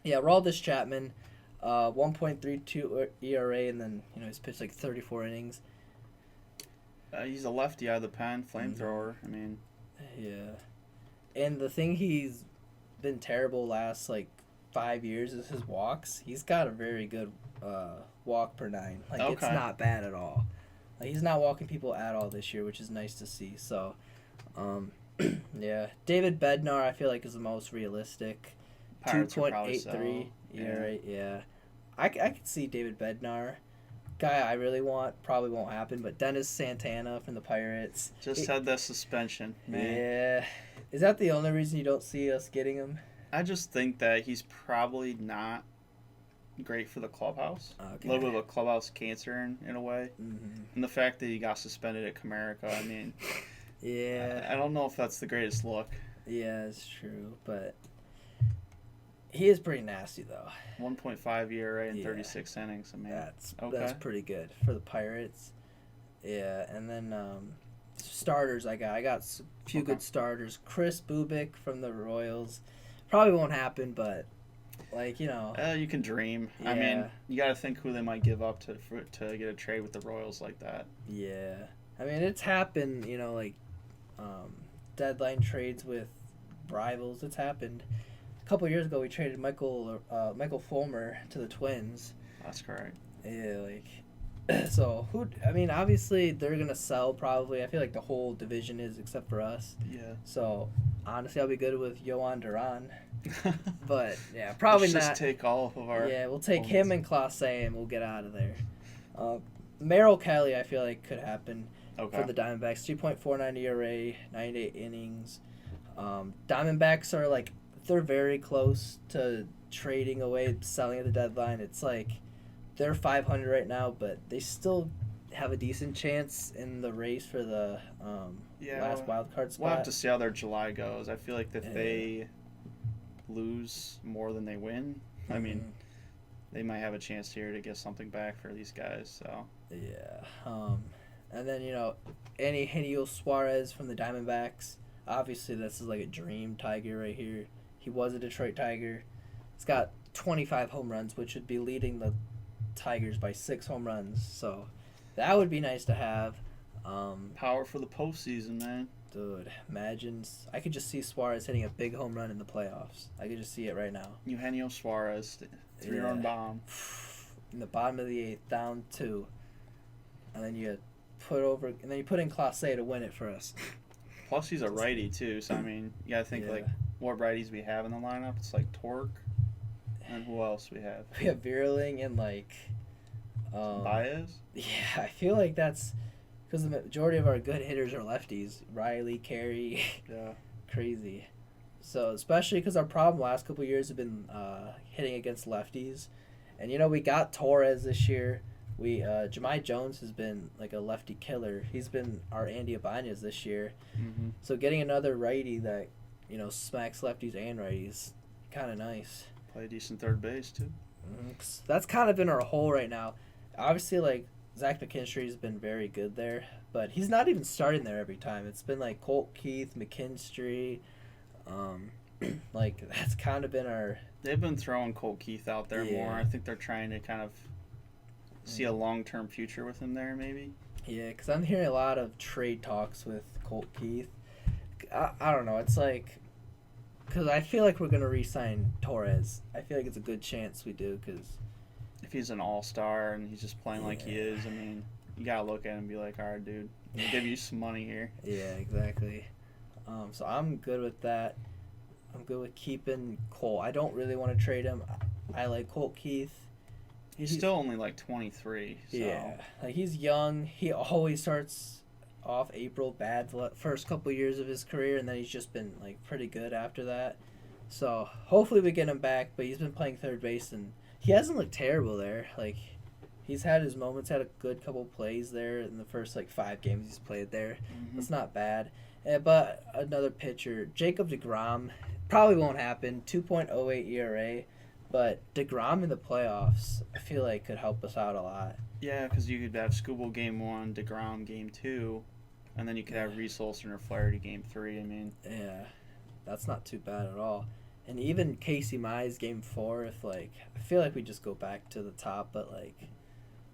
yeah, Aroldis Chapman, 1.32 ERA, and then, he's pitched like 34 innings. He's a lefty out of the pen, flamethrower. I mean. Yeah. And the thing he's been terrible last, like, 5 years is his walks. He's got a very good walk per 9. Like, It's not bad at all. Like, he's not walking people at all this year, which is nice to see. So, yeah. David Bednar, I feel like, is the most realistic. 2.83 ERA. Yeah. I could see David Bednar. Guy I really want, probably won't happen, but Dennis Santana from the Pirates. Had that suspension, man. Yeah. Is that the only reason you don't see us getting him? I just think that he's probably not great for the clubhouse. Okay. A little bit of a clubhouse cancer in a way. Mm-hmm. And the fact that he got suspended at Comerica, I mean, yeah. I don't know if that's the greatest look. Yeah, it's true, but he is pretty nasty, though. 1.5 ERA in 36 innings. I mean, that's pretty good for the Pirates. Yeah, and then starters I got a few good starters. Chris Bubik from the Royals. Probably won't happen, but like, you can dream. Yeah. I mean, you got to think who they might give up to get a trade with the Royals like that. Yeah. I mean, it's happened, like deadline trades with rivals. It's happened. A couple years ago, we traded Michael Fulmer to the Twins. That's correct. Yeah, so obviously they're gonna sell probably. I feel like the whole division is except for us. Yeah. So honestly, I'll be good with Yohan Duran. But yeah, probably Let's not. Just take all of our. Yeah, we'll take him and Clase and we'll get out of there. Merrill Kelly, I feel like could happen for the Diamondbacks. 2.49 ERA, 98 innings. Diamondbacks are like, they're very close to trading away, selling at the deadline. It's like they're 500 right now, but they still have a decent chance in the race for the last wild card spot. We'll have to see how their July goes. I feel like if they lose more than they win, I mean, they might have a chance here to get something back for these guys. So yeah, and then Eugenio Suarez from the Diamondbacks. Obviously, this is like a dream Tiger right here. He was a Detroit Tiger. He's got 25 home runs, which would be leading the Tigers by 6 home runs. So that would be nice to have. Power for the postseason, man. Dude, imagine I could just see Suarez hitting a big home run in the playoffs. I could just see it right now. Eugenio Suarez, 3-run bomb. In the bottom of the 8th, down 2, and then you put in Clase to win it for us. Plus, he's a righty too, so I mean, you gotta think like what righties we have in the lineup. It's like Torque, and who else we have? We have Vierling and Baez. Yeah, I feel like that's because the majority of our good hitters are lefties. Riley, Carey, Yeah. crazy. So especially because our problem last couple of years have been hitting against lefties, and we got Torres this year. Jahmai Jones has been like a lefty killer. He's been our Andy Ibanez this year. Mm-hmm. So getting another righty that smacks lefties and righties, kind of nice. Play decent third base too. That's kind of been our hole right now. Obviously, like Zach McKinstry's been very good there, but he's not even starting there every time. It's been like Colt Keith, McKinstry, like that's kind of been our. They've been throwing Colt Keith out there more. I think they're trying to kind of see a long-term future with him there, maybe. Yeah, because I'm hearing a lot of trade talks with Colt Keith. I don't know. It's like, because I feel like we're going to re-sign Torres. I feel like it's a good chance we do, because if he's an all-star and he's just playing like he is, I mean, you got to look at him and be like, all right, dude, we'll give you some money here. Yeah, exactly. So I'm good with that. I'm good with keeping Cole. I don't really want to trade him. I like Colt Keith. He's still only like 23. So. Yeah, like he's young. He always starts off April bad the first couple years of his career, and then he's just been like pretty good after that. So hopefully we get him back. But he's been playing third base, and he hasn't looked terrible there. Like he's had his moments. Had a good couple plays there in the first like 5 games he's played there. Mm-hmm. That's not bad. But another pitcher, Jacob deGrom, probably won't happen. 2.08 ERA. But DeGrom in the playoffs, I feel like could help us out a lot. Yeah, because you could have Skubal game 1, DeGrom game 2, and then you could have Reese Olson or Flaherty game 3. I mean, yeah, that's not too bad at all. And even Casey Mize game 4, if like I feel like we just go back to the top, but like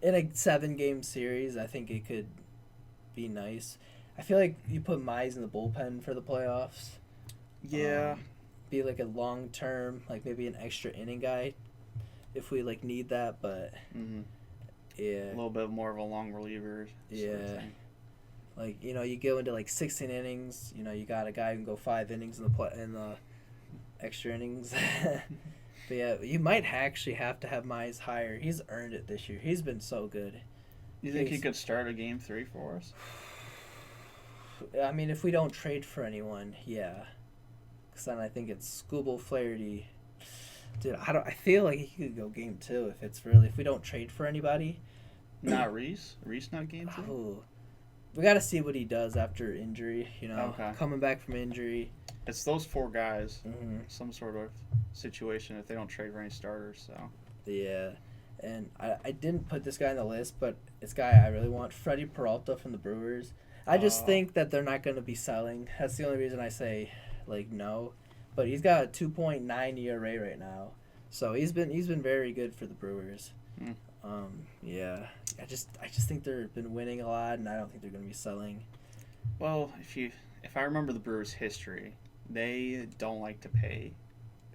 in a 7-game series, I think it could be nice. I feel like you put Mize in the bullpen for the playoffs. Yeah. Be like a long term, like maybe an extra inning guy, if we like need that. But yeah, a little bit more of a long reliever. Yeah, like you go into like 16 innings. You got a guy who can go 5 innings in the extra innings. But yeah, you might actually have to have Mize higher. He's earned it this year. He's been so good. You think he could start a game 3 for us? I mean, if we don't trade for anyone, yeah. Because then I think it's Skubal, Flaherty. Dude, I feel like he could go game 2 if we don't trade for anybody. Not Reese. Reese not game 2. Oh, we got to see what he does after injury. Coming back from injury. It's those 4 guys. Mm-hmm. Some sort of situation if they don't trade for any starters. So. Yeah, and I didn't put this guy on the list, but this guy I really want, Freddie Peralta from the Brewers. I just think that they're not going to be selling. That's the only reason I say. Like no, but he's got a 2.9 ERA right now, so he's been very good for the Brewers. Yeah, I just think they've been winning a lot, and I don't think they're going to be selling. Well, if I remember the Brewers' history, they don't like to pay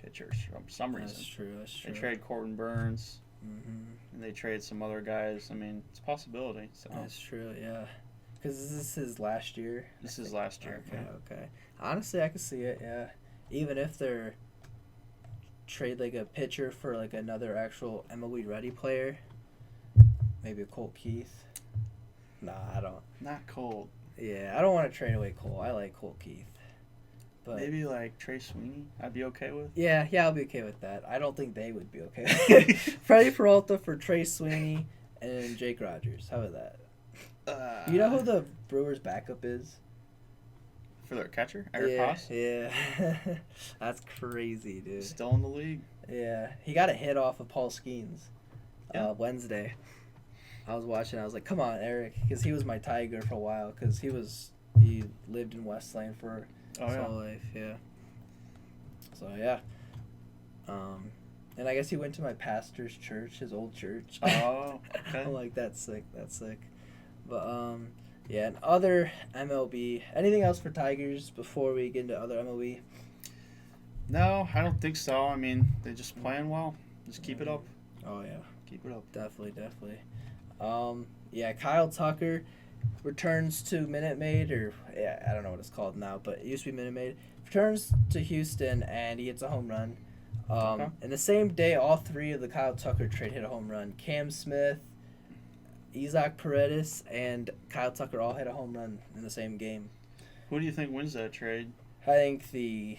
pitchers for some reason. That's true. They trade Corbin Burns, and they trade some other guys. I mean, it's a possibility. So. That's true. Yeah. Because this is his last year. This is last year. Okay. Honestly, I could see it. Yeah, even if they're trade like a pitcher for like another actual MLB ready player, maybe a Colt Keith. Nah, I don't. Not Colt. Yeah, I don't want to trade away Cole. I like Colt Keith. But maybe like Trey Sweeney, I'd be okay with. Yeah, I'll be okay with that. I don't think they would be okay with it. Freddie Peralta for Trey Sweeney and Jake Rogers. How about that? You know who the Brewers' backup is? For their catcher? Eric Haas? Yeah. That's crazy, dude. Still in the league? Yeah. He got a hit off of Paul Skeens Wednesday. I was watching. I was like, come on, Eric. Because he was my Tiger for a while. Because he lived in Westland for his whole life. Yeah. So, yeah. And I guess he went to my pastor's church, his old church. Oh, okay. I'm like, that's sick. But Yeah, and other MLB. Anything else for Tigers before we get into other MLB? No, I don't think so. I mean, they're just playing well. Just keep it up. Oh yeah, Keep it up. definitely. Yeah, Kyle Tucker returns to Minute Maid, or yeah, I don't know what it's called now, but it used to be Minute Maid. Returns to Houston and he hits a home run. Okay. And the same day, all three of the Kyle Tucker trade hit a home run. Cam Smith, Isaac Paredes, and Kyle Tucker all hit a home run in the same game. Who do you think wins that trade? I think the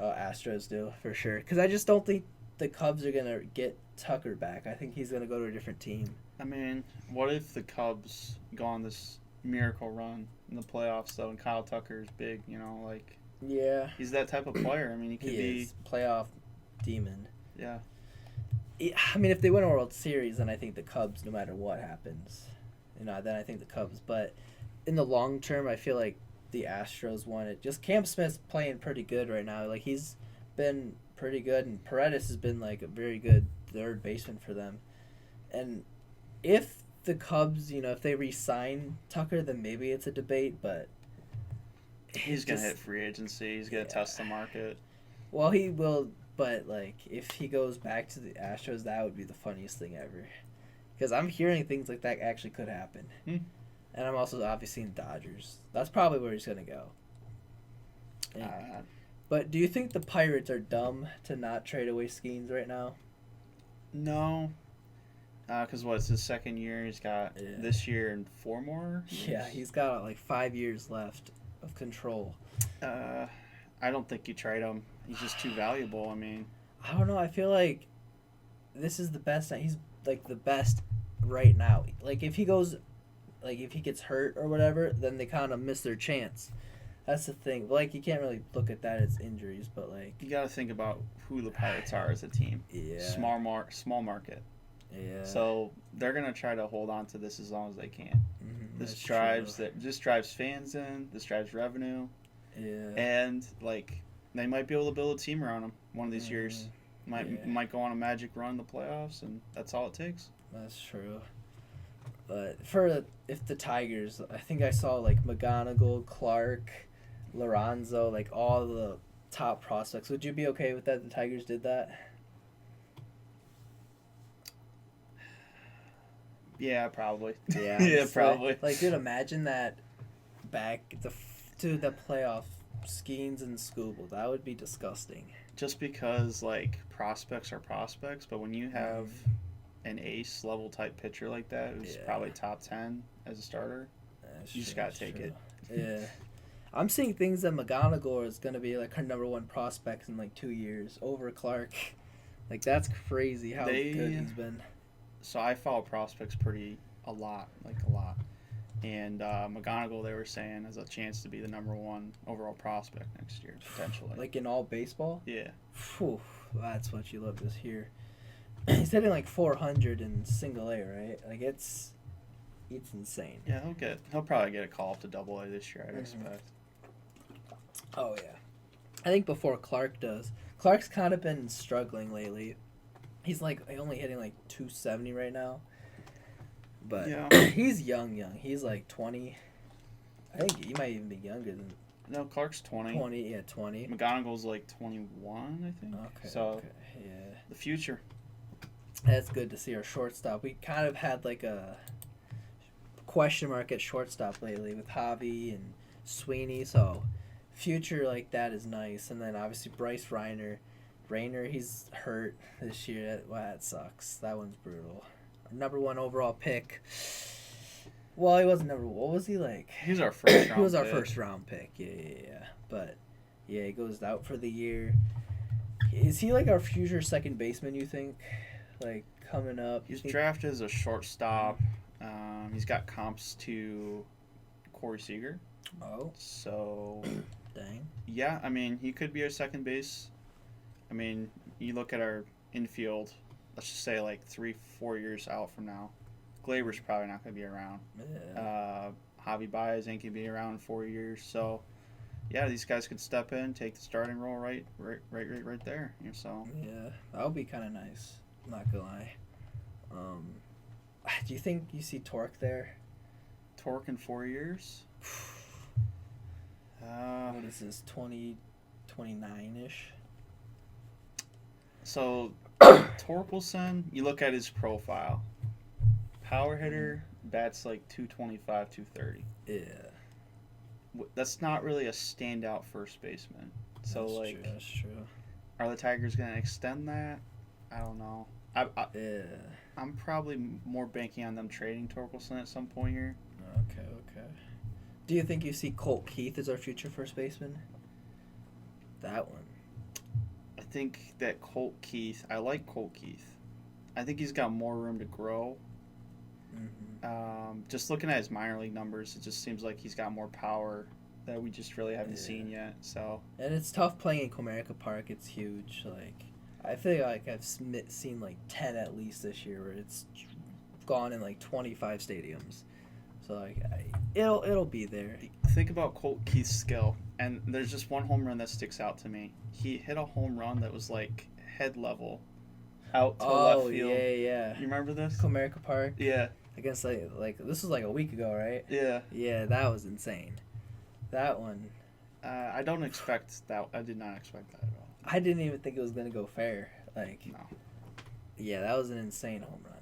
Astros do for sure, because I just don't think the Cubs are gonna get Tucker back. I think he's gonna go to a different team. I mean, what if the Cubs go on this miracle run in the playoffs, though, and Kyle Tucker is big, like, Yeah, he's that type of player. I mean, he could be, is playoff demon. yeah. I mean, if they win a World Series, then I think the Cubs, no matter what happens, then I think the Cubs. But in the long term, I feel like the Astros won it. Just Cam Smith's playing pretty good right now. Like, he's been pretty good, and Paredes has been like a very good third baseman for them. And if the Cubs, if they re-sign Tucker, then maybe it's a debate. But He's going to hit free agency. He's going to test the market. Well, he will. But, like, if he goes back to the Astros, that would be the funniest thing ever. Because I'm hearing things like that actually could happen. And I'm also obviously in Dodgers. That's probably where he's going to go. But do you think the Pirates are dumb to not trade away Skeens right now? No. Because it's his second year. He's got this year and 4 more years? Yeah, he's got, like, 5 years left of control. I don't think you trade him. He's just too valuable. I mean, I don't know. I feel like this is the best. He's like the best right now. Like if he gets hurt or whatever, then they kind of miss their chance. That's the thing. Like you can't really look at that as injuries, but like you got to think about who the Pirates are as a team. Yeah. Small market. Yeah. So they're gonna try to hold on to this as long as they can. Mm-hmm, This drives fans in. This drives revenue. Yeah. And like. They might be able to build a team around him one of these years. Might go on a magic run in the playoffs, and that's all it takes. That's true. But if the Tigers, I think I saw like McGonigal, Clark, Lorenzo, like all the top prospects. Would you be okay with that? The Tigers did that. Yeah, probably. Yeah. Yeah, probably. Like, dude, imagine that back to the playoff. Skeens and Scooble, that would be disgusting. Just because like prospects are prospects, but when you have an ace level type pitcher like that, who's probably top 10 as a starter, you just gotta take it. Yeah, I'm seeing things that McGonigal is gonna be like her number 1 prospect in like 2 years over Clark. Like that's crazy how good he's been. So I follow prospects a lot. And McGonigal, they were saying, has a chance to be the number 1 overall prospect next year, potentially. Like in all baseball? Yeah. Whew, that's what you love to hear. He's hitting like 400 in single A, right? Like it's insane. Yeah, he'll probably get a call up to Double A this year, I'd expect. Oh yeah, I think before Clark does. Clark's kind of been struggling lately. He's like only hitting like 270 right now. But he's young. He's like 20. I think he might even be younger than. No, Clark's 20. 20. McGonigal's like 21, I think. Okay. So, yeah. The future. That's good to see our shortstop. We kind of had like a question mark at shortstop lately with Javi and Sweeney. So, future like that is nice. And then obviously Bryce Rayner, he's hurt this year. That sucks. That one's brutal. Number 1 overall pick. Well, he wasn't number 1. What was he like? He was our first round pick. He was our first round pick. Yeah. But, yeah, he goes out for the year. Is he like our future second baseman, you think? Like, coming up? He's drafted as a shortstop. He's got comps to Corey Seager. Oh. So. Dang. Yeah, I mean, he could be our second base. I mean, you look at our infield. Let's just say like 3-4 years out from now, Glaber's probably not going to be around. Yeah. Javi Baez ain't going to be around in 4 years. So, yeah, these guys could step in, take the starting role right there. So. Yeah, that would be kind of nice. I'm not gonna lie. Do you think you see Torque there? Torque in 4 years? What is this, 29-ish? So, Torkelson, you look at his profile. Power hitter, bats like 225, 230. Yeah. That's not really a standout first baseman. So, That's true. Are the Tigers going to extend that? I don't know. I'm probably more banking on them trading Torkelson at some point here. Okay. Do you think you see Colt Keith as our future first baseman? That one. I think that Colt Keith, I like Colt Keith. I think he's got more room to grow. Mm-hmm. Just looking at his minor league numbers, it just seems like he's got more power that we just really haven't seen yet. So. And it's tough playing in Comerica Park. It's huge. Like, I feel like I've seen like 10 at least this year, where it's gone in like 25 stadiums. So like, it'll be there. Think about Colt Keith's skill, and there's just one home run that sticks out to me. He hit a home run that was like head level, out to left field. Yeah. You remember this? Comerica Park. Yeah. Against like this was like a week ago, right? Yeah. Yeah, that was insane. That one. I don't expect that. I did not expect that at all. I didn't even think it was gonna go fair. Like. No. Yeah, that was an insane home run.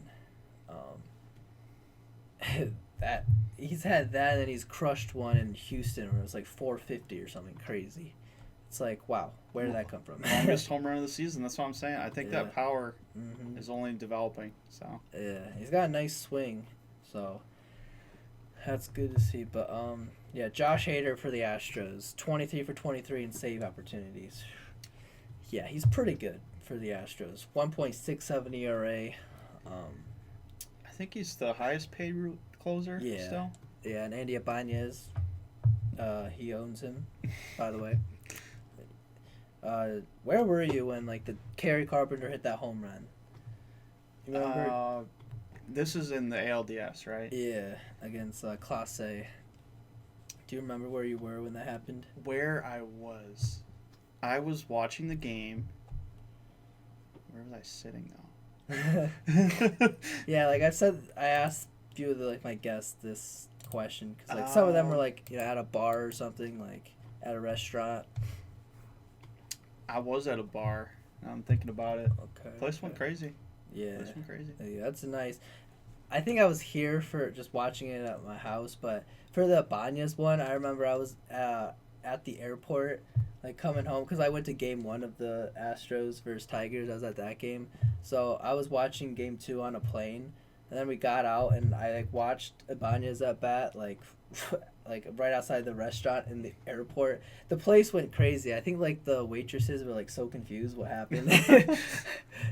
That he's had that, and he's crushed one in Houston where it was like 450 or something crazy. It's like, wow, where did that come from? Longest home run of the season. That's what I'm saying. I think that power is only developing. So yeah, he's got a nice swing, so that's good to see. But yeah, Josh Hader for the Astros, 23 for 23 in save opportunities. Yeah, he's pretty good for the Astros. 1.67 ERA. I think he's the highest paid closer. Yeah. Still. Yeah, and Andy Ibanez, he owns him, by the way. Where were you when like the Kerry Carpenter hit that home run? You remember? This is in the ALDS, right? Yeah, against Class A. Do you remember where you were when that happened? Where I was watching the game. Where was I sitting though? Yeah, like I asked a few of my guests this question because like some of them were like at a bar or something, like at a restaurant. I was at a bar. I'm thinking about it. Okay. Place went crazy. Yeah. Place went crazy. Yeah, that's a nice. I think I was here for just watching it at my house, but for the Ibanez one, I remember I was at the airport, like coming home because I went to game 1 of the Astros versus Tigers. I was at that game, so I was watching game 2 on a plane, and then we got out and I like watched Ibanez at bat like right outside the restaurant in the airport. The place went crazy. I think like the waitresses were like so confused what happened. It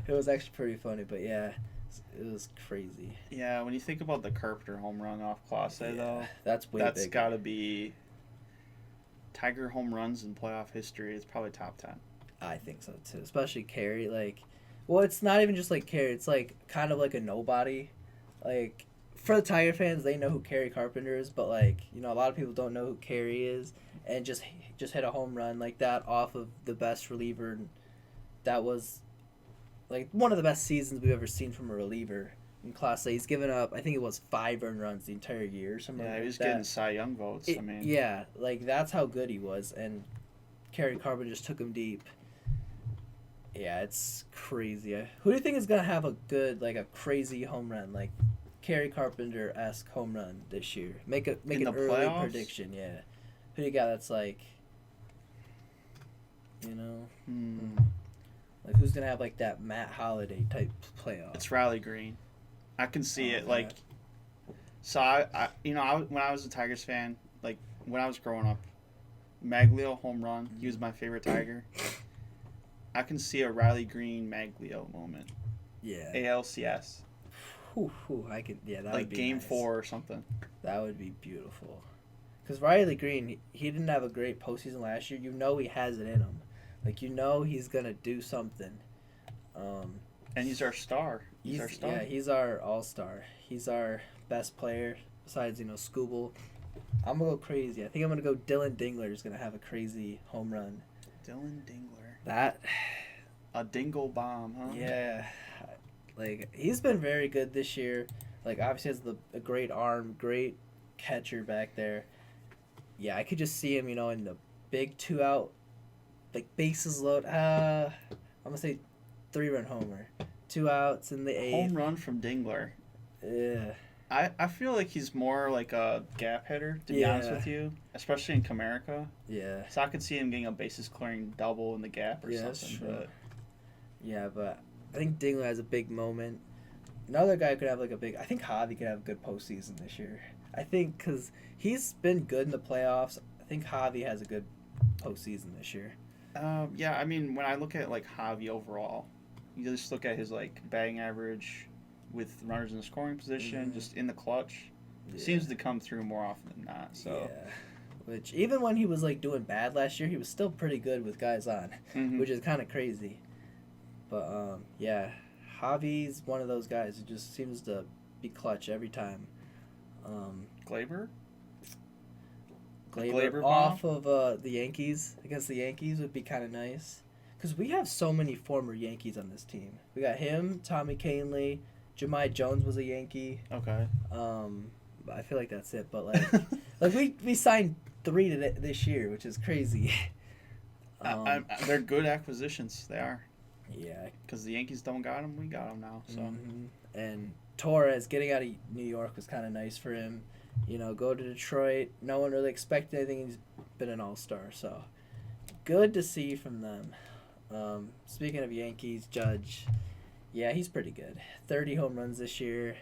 was actually pretty funny, but yeah. It was crazy. Yeah, when you think about the Carpenter home run off Class A, though, that's got to be Tiger home runs in playoff history. It's probably top 10. I think so too, especially Kerry. Like, well, it's not even just like Kerry. It's like kind of like a nobody. Like for the Tiger fans, they know who Kerry Carpenter is, but like a lot of people don't know who Kerry is, and just hit a home run like that off of the best reliever. That was. Like, one of the best seasons we've ever seen from a reliever in Class A. He's given up, I think it was 5 earned runs the entire year. Yeah, he was getting Cy Young votes. Yeah, like, that's how good he was. And Kerry Carpenter just took him deep. Yeah, it's crazy. Who do you think is going to have a good, like, a crazy home run? Like, Kerry Carpenter-esque home run this year? Make an early playoffs? prediction, yeah. Who do you got that's, like, Like, who's going to have, like, that Matt Holliday type playoff? It's Riley Green. I can see it. Yeah. Like, so, I when I was a Tigers fan, like, when I was growing up, Maglio home run, he was my favorite Tiger. I can see a Riley Green Maglio moment. Yeah. ALCS. I could, yeah, that like would be game nice. 4 or something. That would be beautiful. Because Riley Green, he didn't have a great postseason last year. He has it in him. Like, he's going to do something. And he's our star. He's our star. Yeah, he's our all-star. He's our best player besides, Skubal. I'm going to go crazy. I think I'm going to go Dylan Dingler is going to have a crazy home run. Dylan Dingler. That. A dingle bomb, huh? Yeah. Like, he's been very good this year. Like, obviously has a great arm, great catcher back there. Yeah, I could just see him, in the big 2-out, like, bases load. I'm going to say 3-run homer. 2 outs in the 8th. Home run from Dingler. Yeah. I feel like he's more like a gap hitter, to be honest with you, especially in Comerica. Yeah. So I could see him getting a bases clearing double in the gap or something. But yeah, but I think Dingler has a big moment. Another guy could have like a big. I think Javi could have a good postseason this year. I think because he's been good in the playoffs. I think Javi has a good postseason this year. Yeah, I mean, when I look at like Javi overall, you just look at his like batting average with runners in the scoring position, just in the clutch. Yeah. Seems to come through more often than not. So yeah. Which even when he was like doing bad last year, he was still pretty good with guys on, which is kind of crazy. But yeah, Javi's one of those guys who just seems to be clutch every time. Glaber off of the Yankees, against the Yankees would be kind of nice. Because we have so many former Yankees on this team. We got him, Tommy Kahnle, Jahmai Jones was a Yankee. Okay. I feel like that's it. But like we signed 3 this year, which is crazy. They're good acquisitions. They are. Yeah. Because the Yankees don't got them, we got them now. So. And Torres getting out of New York was kind of nice for him. Go to Detroit. No one really expected anything. He's been an all-star, so good to see from them. Speaking of Yankees, Judge, yeah, he's pretty good. 30 home runs this year.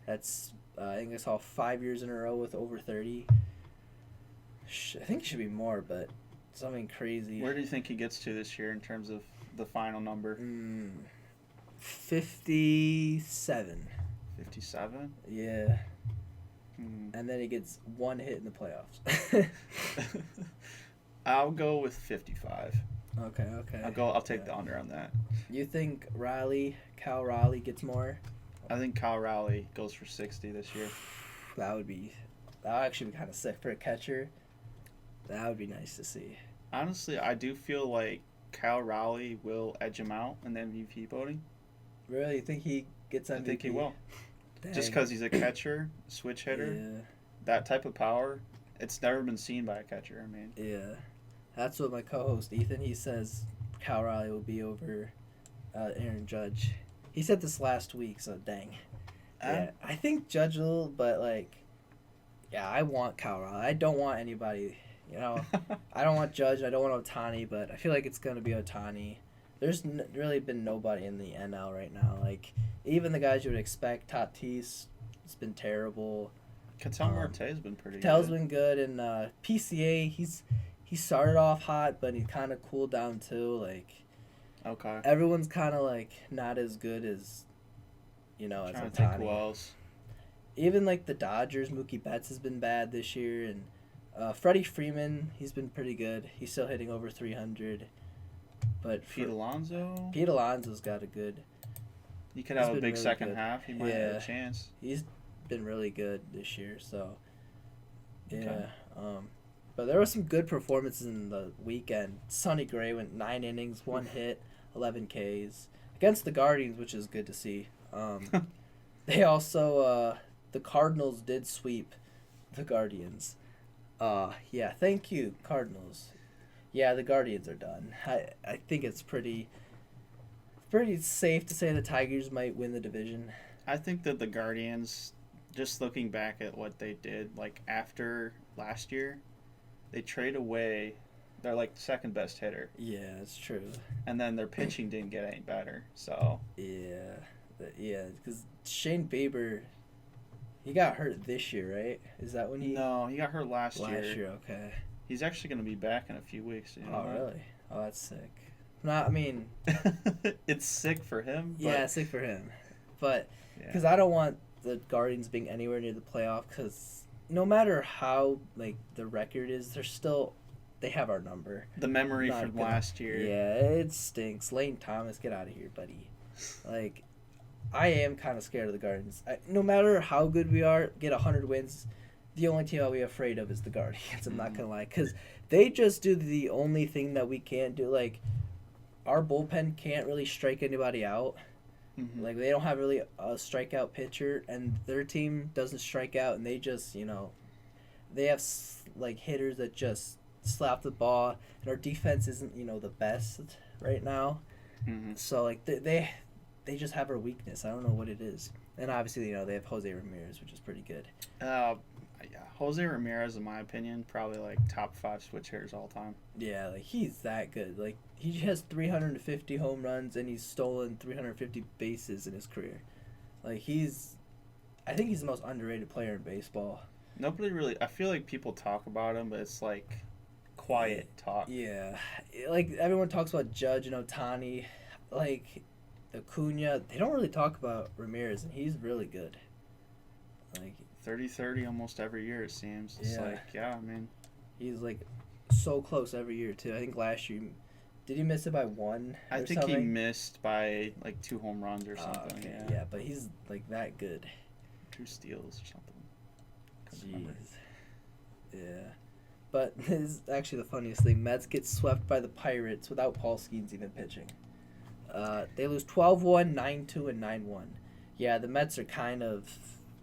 That's I think I saw 5 years in a row with over 30. I think it should be more, but something crazy. Where do you think he gets to this year in terms of the final number? 57. 57? Yeah. And then he gets 1 hit in the playoffs. I'll go with 55. Okay. I'll take the under on that. You think Cal Raleigh gets more? I think Kyle Raleigh goes for 60 this year. That would actually be kind of sick for a catcher. That would be nice to see. Honestly, I do feel like Kyle Raleigh will edge him out in the MVP voting. Really? You think he gets MVP? I think he will. Dang. Just because he's a catcher, switch hitter, that type of power, it's never been seen by a catcher. I mean, yeah, that's what my co-host Ethan, he says Cal Raleigh will be over Aaron Judge. He said this last week, so dang. Yeah, I think Judge will, but I want Cal Raleigh. I don't want anybody. I don't want Judge. I don't want Ohtani, but I feel like it's gonna be Ohtani. There's really been nobody in the NL right now. Like, even the guys you would expect, Tatis, it's been terrible. Ketel Marte's been pretty good. Ketel's been good, and PCA, he started off hot, but he kind of cooled down too. Like, okay, everyone's kind of not as good as, as Ohtani. Who else? Even the Dodgers, Mookie Betts has been bad this year, and Freddie Freeman, he's been pretty good. He's still hitting over 300. But Pete Alonso's got a good. He could have a big really second half. He might have a chance. He's been really good this year, so yeah. Okay. But there were some good performances in the weekend. Sonny Gray went 9 innings, 1 hit, 11 Ks against the Guardians, which is good to see. They also the Cardinals did sweep the Guardians. Yeah, thank you, Cardinals. Yeah, the Guardians are done. I think it's pretty safe to say the Tigers might win the division. I think that the Guardians, just looking back at what they did, after last year, they trade away their second best hitter. Yeah, it's true. And then their pitching didn't get any better. So yeah, because Shane Bieber, he got hurt this year, right? Is that when he? No, he got hurt last year. Last year, okay. He's actually going to be back in a few weeks. Really? Oh, that's sick. I mean... it's sick for him. But... Yeah, sick for him. But, because I don't want the Guardians being anywhere near the playoff, because no matter how, the record is, they have our number. The memory from last year. Yeah, it stinks. Lane Thomas, get out of here, buddy. I am kind of scared of the Guardians. No matter how good we are, get 100 wins... The only team I'll be afraid of is the Guardians. I'm not going to lie. Because they just do the only thing that we can't do. Our bullpen can't really strike anybody out. Mm-hmm. Like, they don't have really a strikeout pitcher, and their team doesn't strike out, and they just, they have, like, hitters that just slap the ball, and our defense isn't, the best right now. Mm-hmm. So, like, they just have our weakness. I don't know what it is. And obviously, they have Jose Ramirez, which is pretty good. Yeah, Jose Ramirez, in my opinion, probably like top 5 switch hitters all time. Yeah, like, he's that good. Like, he has 350 home runs, and he's stolen 350 bases in his career. Like, I think he's the most underrated player in baseball. Nobody really, I feel like people talk about him, but it's like quiet talk. Yeah. Like, everyone talks about Judge and Ohtani. Like, Acuna, they don't really talk about Ramirez, and he's really good. Like, 30-30 almost every year, it seems. It's Yeah. like, yeah, I mean, he's, like, so close every year, too. I think last year, did he miss it by 1 I or think he something? missed by like 2 home runs or something. Okay. Yeah. Yeah, but he's, like, that good. 2 steals or something. Couldn't Jeez. remember. Yeah. But this is actually the funniest thing. Mets get swept by the Pirates without Paul Skeens even pitching. They lose 12-1, 9-2, and 9-1. Yeah, the Mets are kind of...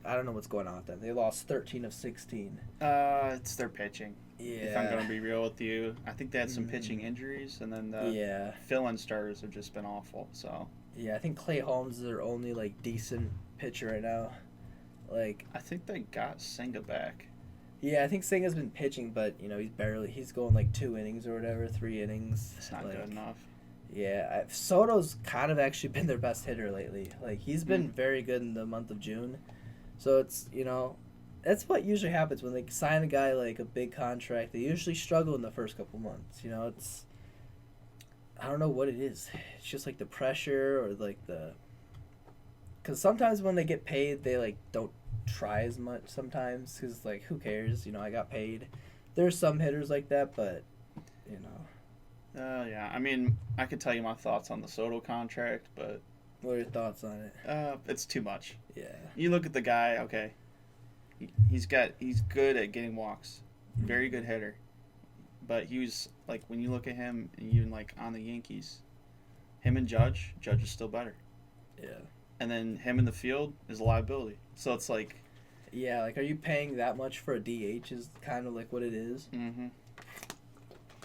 I don't know what's going on with them. They lost 13 of 16. It's their pitching. Yeah. If I'm going to be real with you. I think they had some Mhm. pitching injuries, and then the Yeah. fill-in starters have just been awful, so... Yeah, I think Clay Holmes is their only, like, decent pitcher right now. Like... I think they got Senga back. Yeah, I think Senga's been pitching, but, he's going, like, 2 innings or whatever, 3 innings. It's not like, good enough. Yeah, Soto's kind of actually been their best hitter lately. Like, he's been very good in the month of June. So it's, that's what usually happens when they sign a guy like a big contract. They usually struggle in the first couple months. It's, I don't know what it is. It's just like the pressure or like because sometimes when they get paid, they like don't try as much sometimes because like who cares? I got paid. There's some hitters like that, but Yeah, I mean, I could tell you my thoughts on the Soto contract, but what are your thoughts on it? it's too much. Yeah. You look at the guy, okay, he's good at getting walks, very good hitter, but he was like when you look at him, and even like on the Yankees, him and Judge is still better. Yeah. And then him in the field is a liability. So it's like, yeah, like are you paying that much for a DH? Is kind of like what it is. mm-hmm.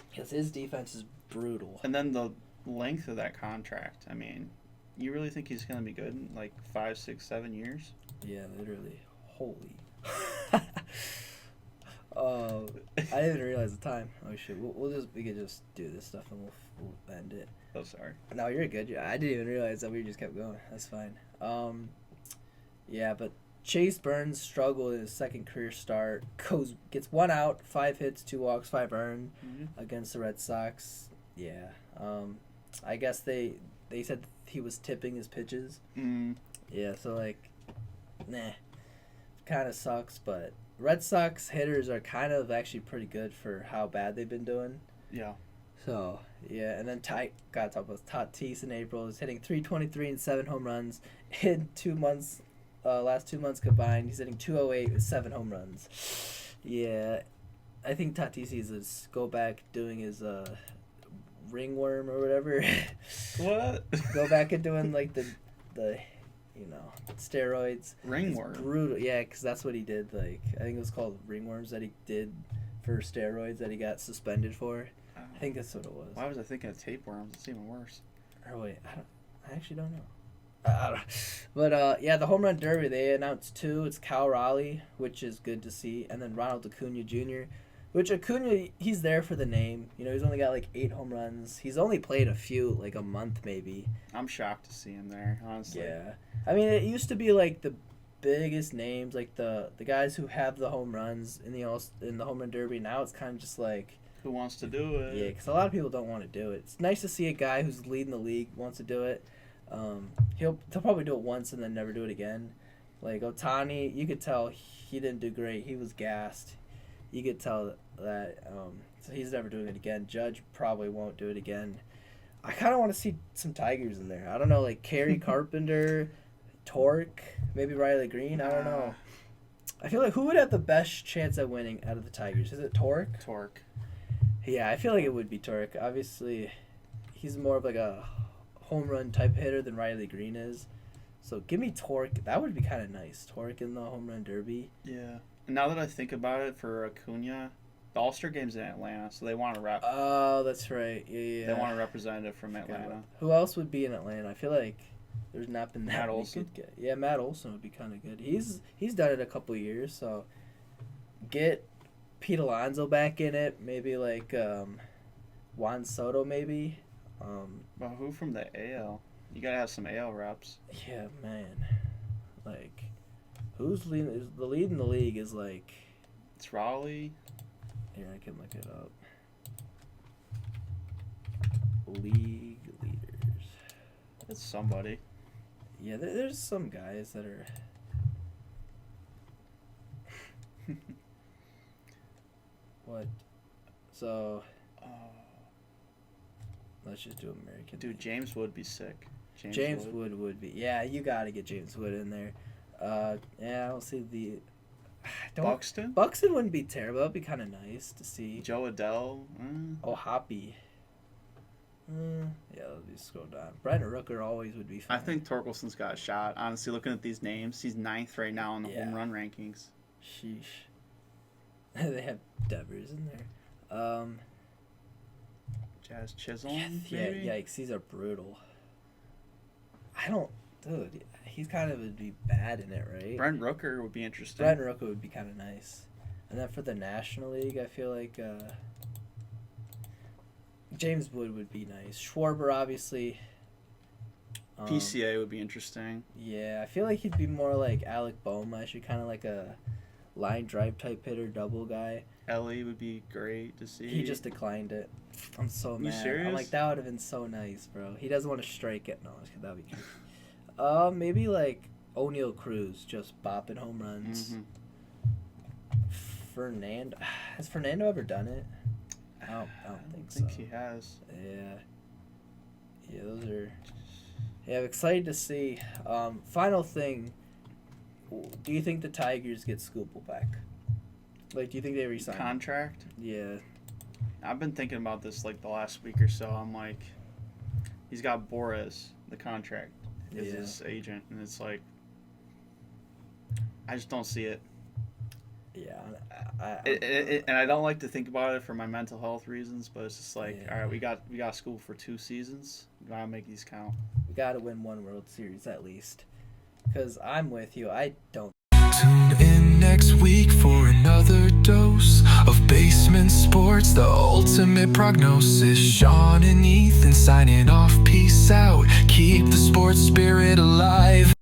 Because his defense is brutal. And then the length of that contract. I mean, you really think he's going to be good in like 5, 6, 7 years? Yeah, literally. Holy. I didn't realize the time. Oh shit. We could just do this stuff and we'll end it. Oh, sorry. No, you're good. I didn't even realize that we just kept going. That's fine. Yeah, but Chase Burns struggled in his second career start. Gets 1 out, 5 hits, 2 walks, 5 earned against the Red Sox. Yeah. I guess they said he was tipping his pitches. Mm. Yeah, so like, nah, kind of sucks. But Red Sox hitters are kind of actually pretty good for how bad they've been doing. Yeah. So yeah, and then gotta talk about Tatis in April. He's hitting .323 and 7 home runs in 2 months. Last 2 months combined, he's hitting .208 with 7 home runs. Yeah, I think Tatis needs to go back doing his ringworm or whatever. What? Go back and doing like the steroids. Ringworm. It's brutal. Yeah, because that's what he did. Like I think it was called ringworms that he did for steroids that he got suspended for. I think that's what it was. Why was I thinking of tapeworms? It's even worse. Or wait, I actually don't know. I don't know. But yeah, the home run derby, they announced 2. It's Cal Raleigh, which is good to see, and then Ronald Acuna Jr., which Acuna, he's there for the name. He's only got like 8 home runs. He's only played a few, like a month maybe. I'm shocked to see him there, honestly. Yeah. I mean, it used to be like the biggest names, like the guys who have the home runs in the home run derby. Now it's kind of just like, Who wants to do it? yeah, because a lot of people don't want to do it. It's nice to see a guy who's leading the league wants to do it. He'll probably do it once and then never do it again. Like Ohtani, you could tell he didn't do great. He was gassed. You could tell that. So he's never doing it again. Judge probably won't do it again. I kind of want to see some Tigers in there. I don't know, like Kerry Carpenter, Torque, maybe Riley Green. I don't know. I feel like who would have the best chance at winning out of the Tigers? Is it Torque? Torque. Yeah, I feel like it would be Torque. Obviously, he's more of like a home run type hitter than Riley Green is. So give me Torque. That would be kind of nice. Torque in the home run derby. Yeah. And now that I think about it, for Acuna, the All-Star Game's in Atlanta, so they want to rep. Oh, that's right. Yeah. They want a representative from Atlanta. Who else would be in Atlanta? I feel like there's not been that Matt many Olson? good guys. Yeah, Matt Olson would be kind of good. He's done it a couple years, so get Pete Alonso back in it. Maybe like Juan Soto, maybe. But who from the AL? You gotta have some AL reps. Yeah, man. Like, who's leading? The lead in the league is like. It's Raleigh. Here, I can look it up. League leaders. It's somebody. Yeah, there's some guys that are. What? So. Let's just do American. Dude, James Wood be sick. James Wood would be. Yeah, you gotta get James Wood in there. Yeah, I don't see the. Buxton? Buxton wouldn't be terrible. That'd be kind of nice to see. Joe Adele. Oh, Hoppy. Yeah, let me scroll down. Brandon Rooker always would be fine. I think Torkelson's got a shot. Honestly, looking at these names, he's 9th right now in the home run rankings. Sheesh. They have Devers in there. Jazz Chisholm. Yeah, maybe? yikes. These are brutal. Dude, he's kind of would be bad in it, right? Brent Rooker would be interesting. Brandon Rooker would be kind of nice. And then for the National League, I feel like James Wood would be nice. Schwarber, obviously. PCA would be interesting. Yeah, I feel like he'd be more like Alec Boehma. Actually, kind of like a line drive type hitter, double guy. Ellie would be great to see. He just declined it. I'm so mad. serious? I'm like, that would have been so nice, bro. He doesn't want to strike it. No, that would be cute. Maybe like O'Neal Cruz just bopping home runs. Mm-hmm. Fernando. Has Fernando ever done it? I don't think so. I think he has. Yeah, those are. Yeah, I'm excited to see. Final thing. Do you think the Tigers get Scoopel back? Like, do you think they resign? Contract? Yeah. I've been thinking about this like the last week or so. I'm like, he's got Boris, the contract, as his agent, and it's like, I just don't see it. Yeah. And I don't like to think about it for my mental health reasons, but it's just like, Yeah. all right, we got school for 2 seasons. We gotta make these count. We got to win one World Series at least. Because I'm with you. I don't. Tune in next week for another dose of basement sports, the ultimate prognosis. Sean and Ethan signing off. Peace out. Keep the sports spirit alive.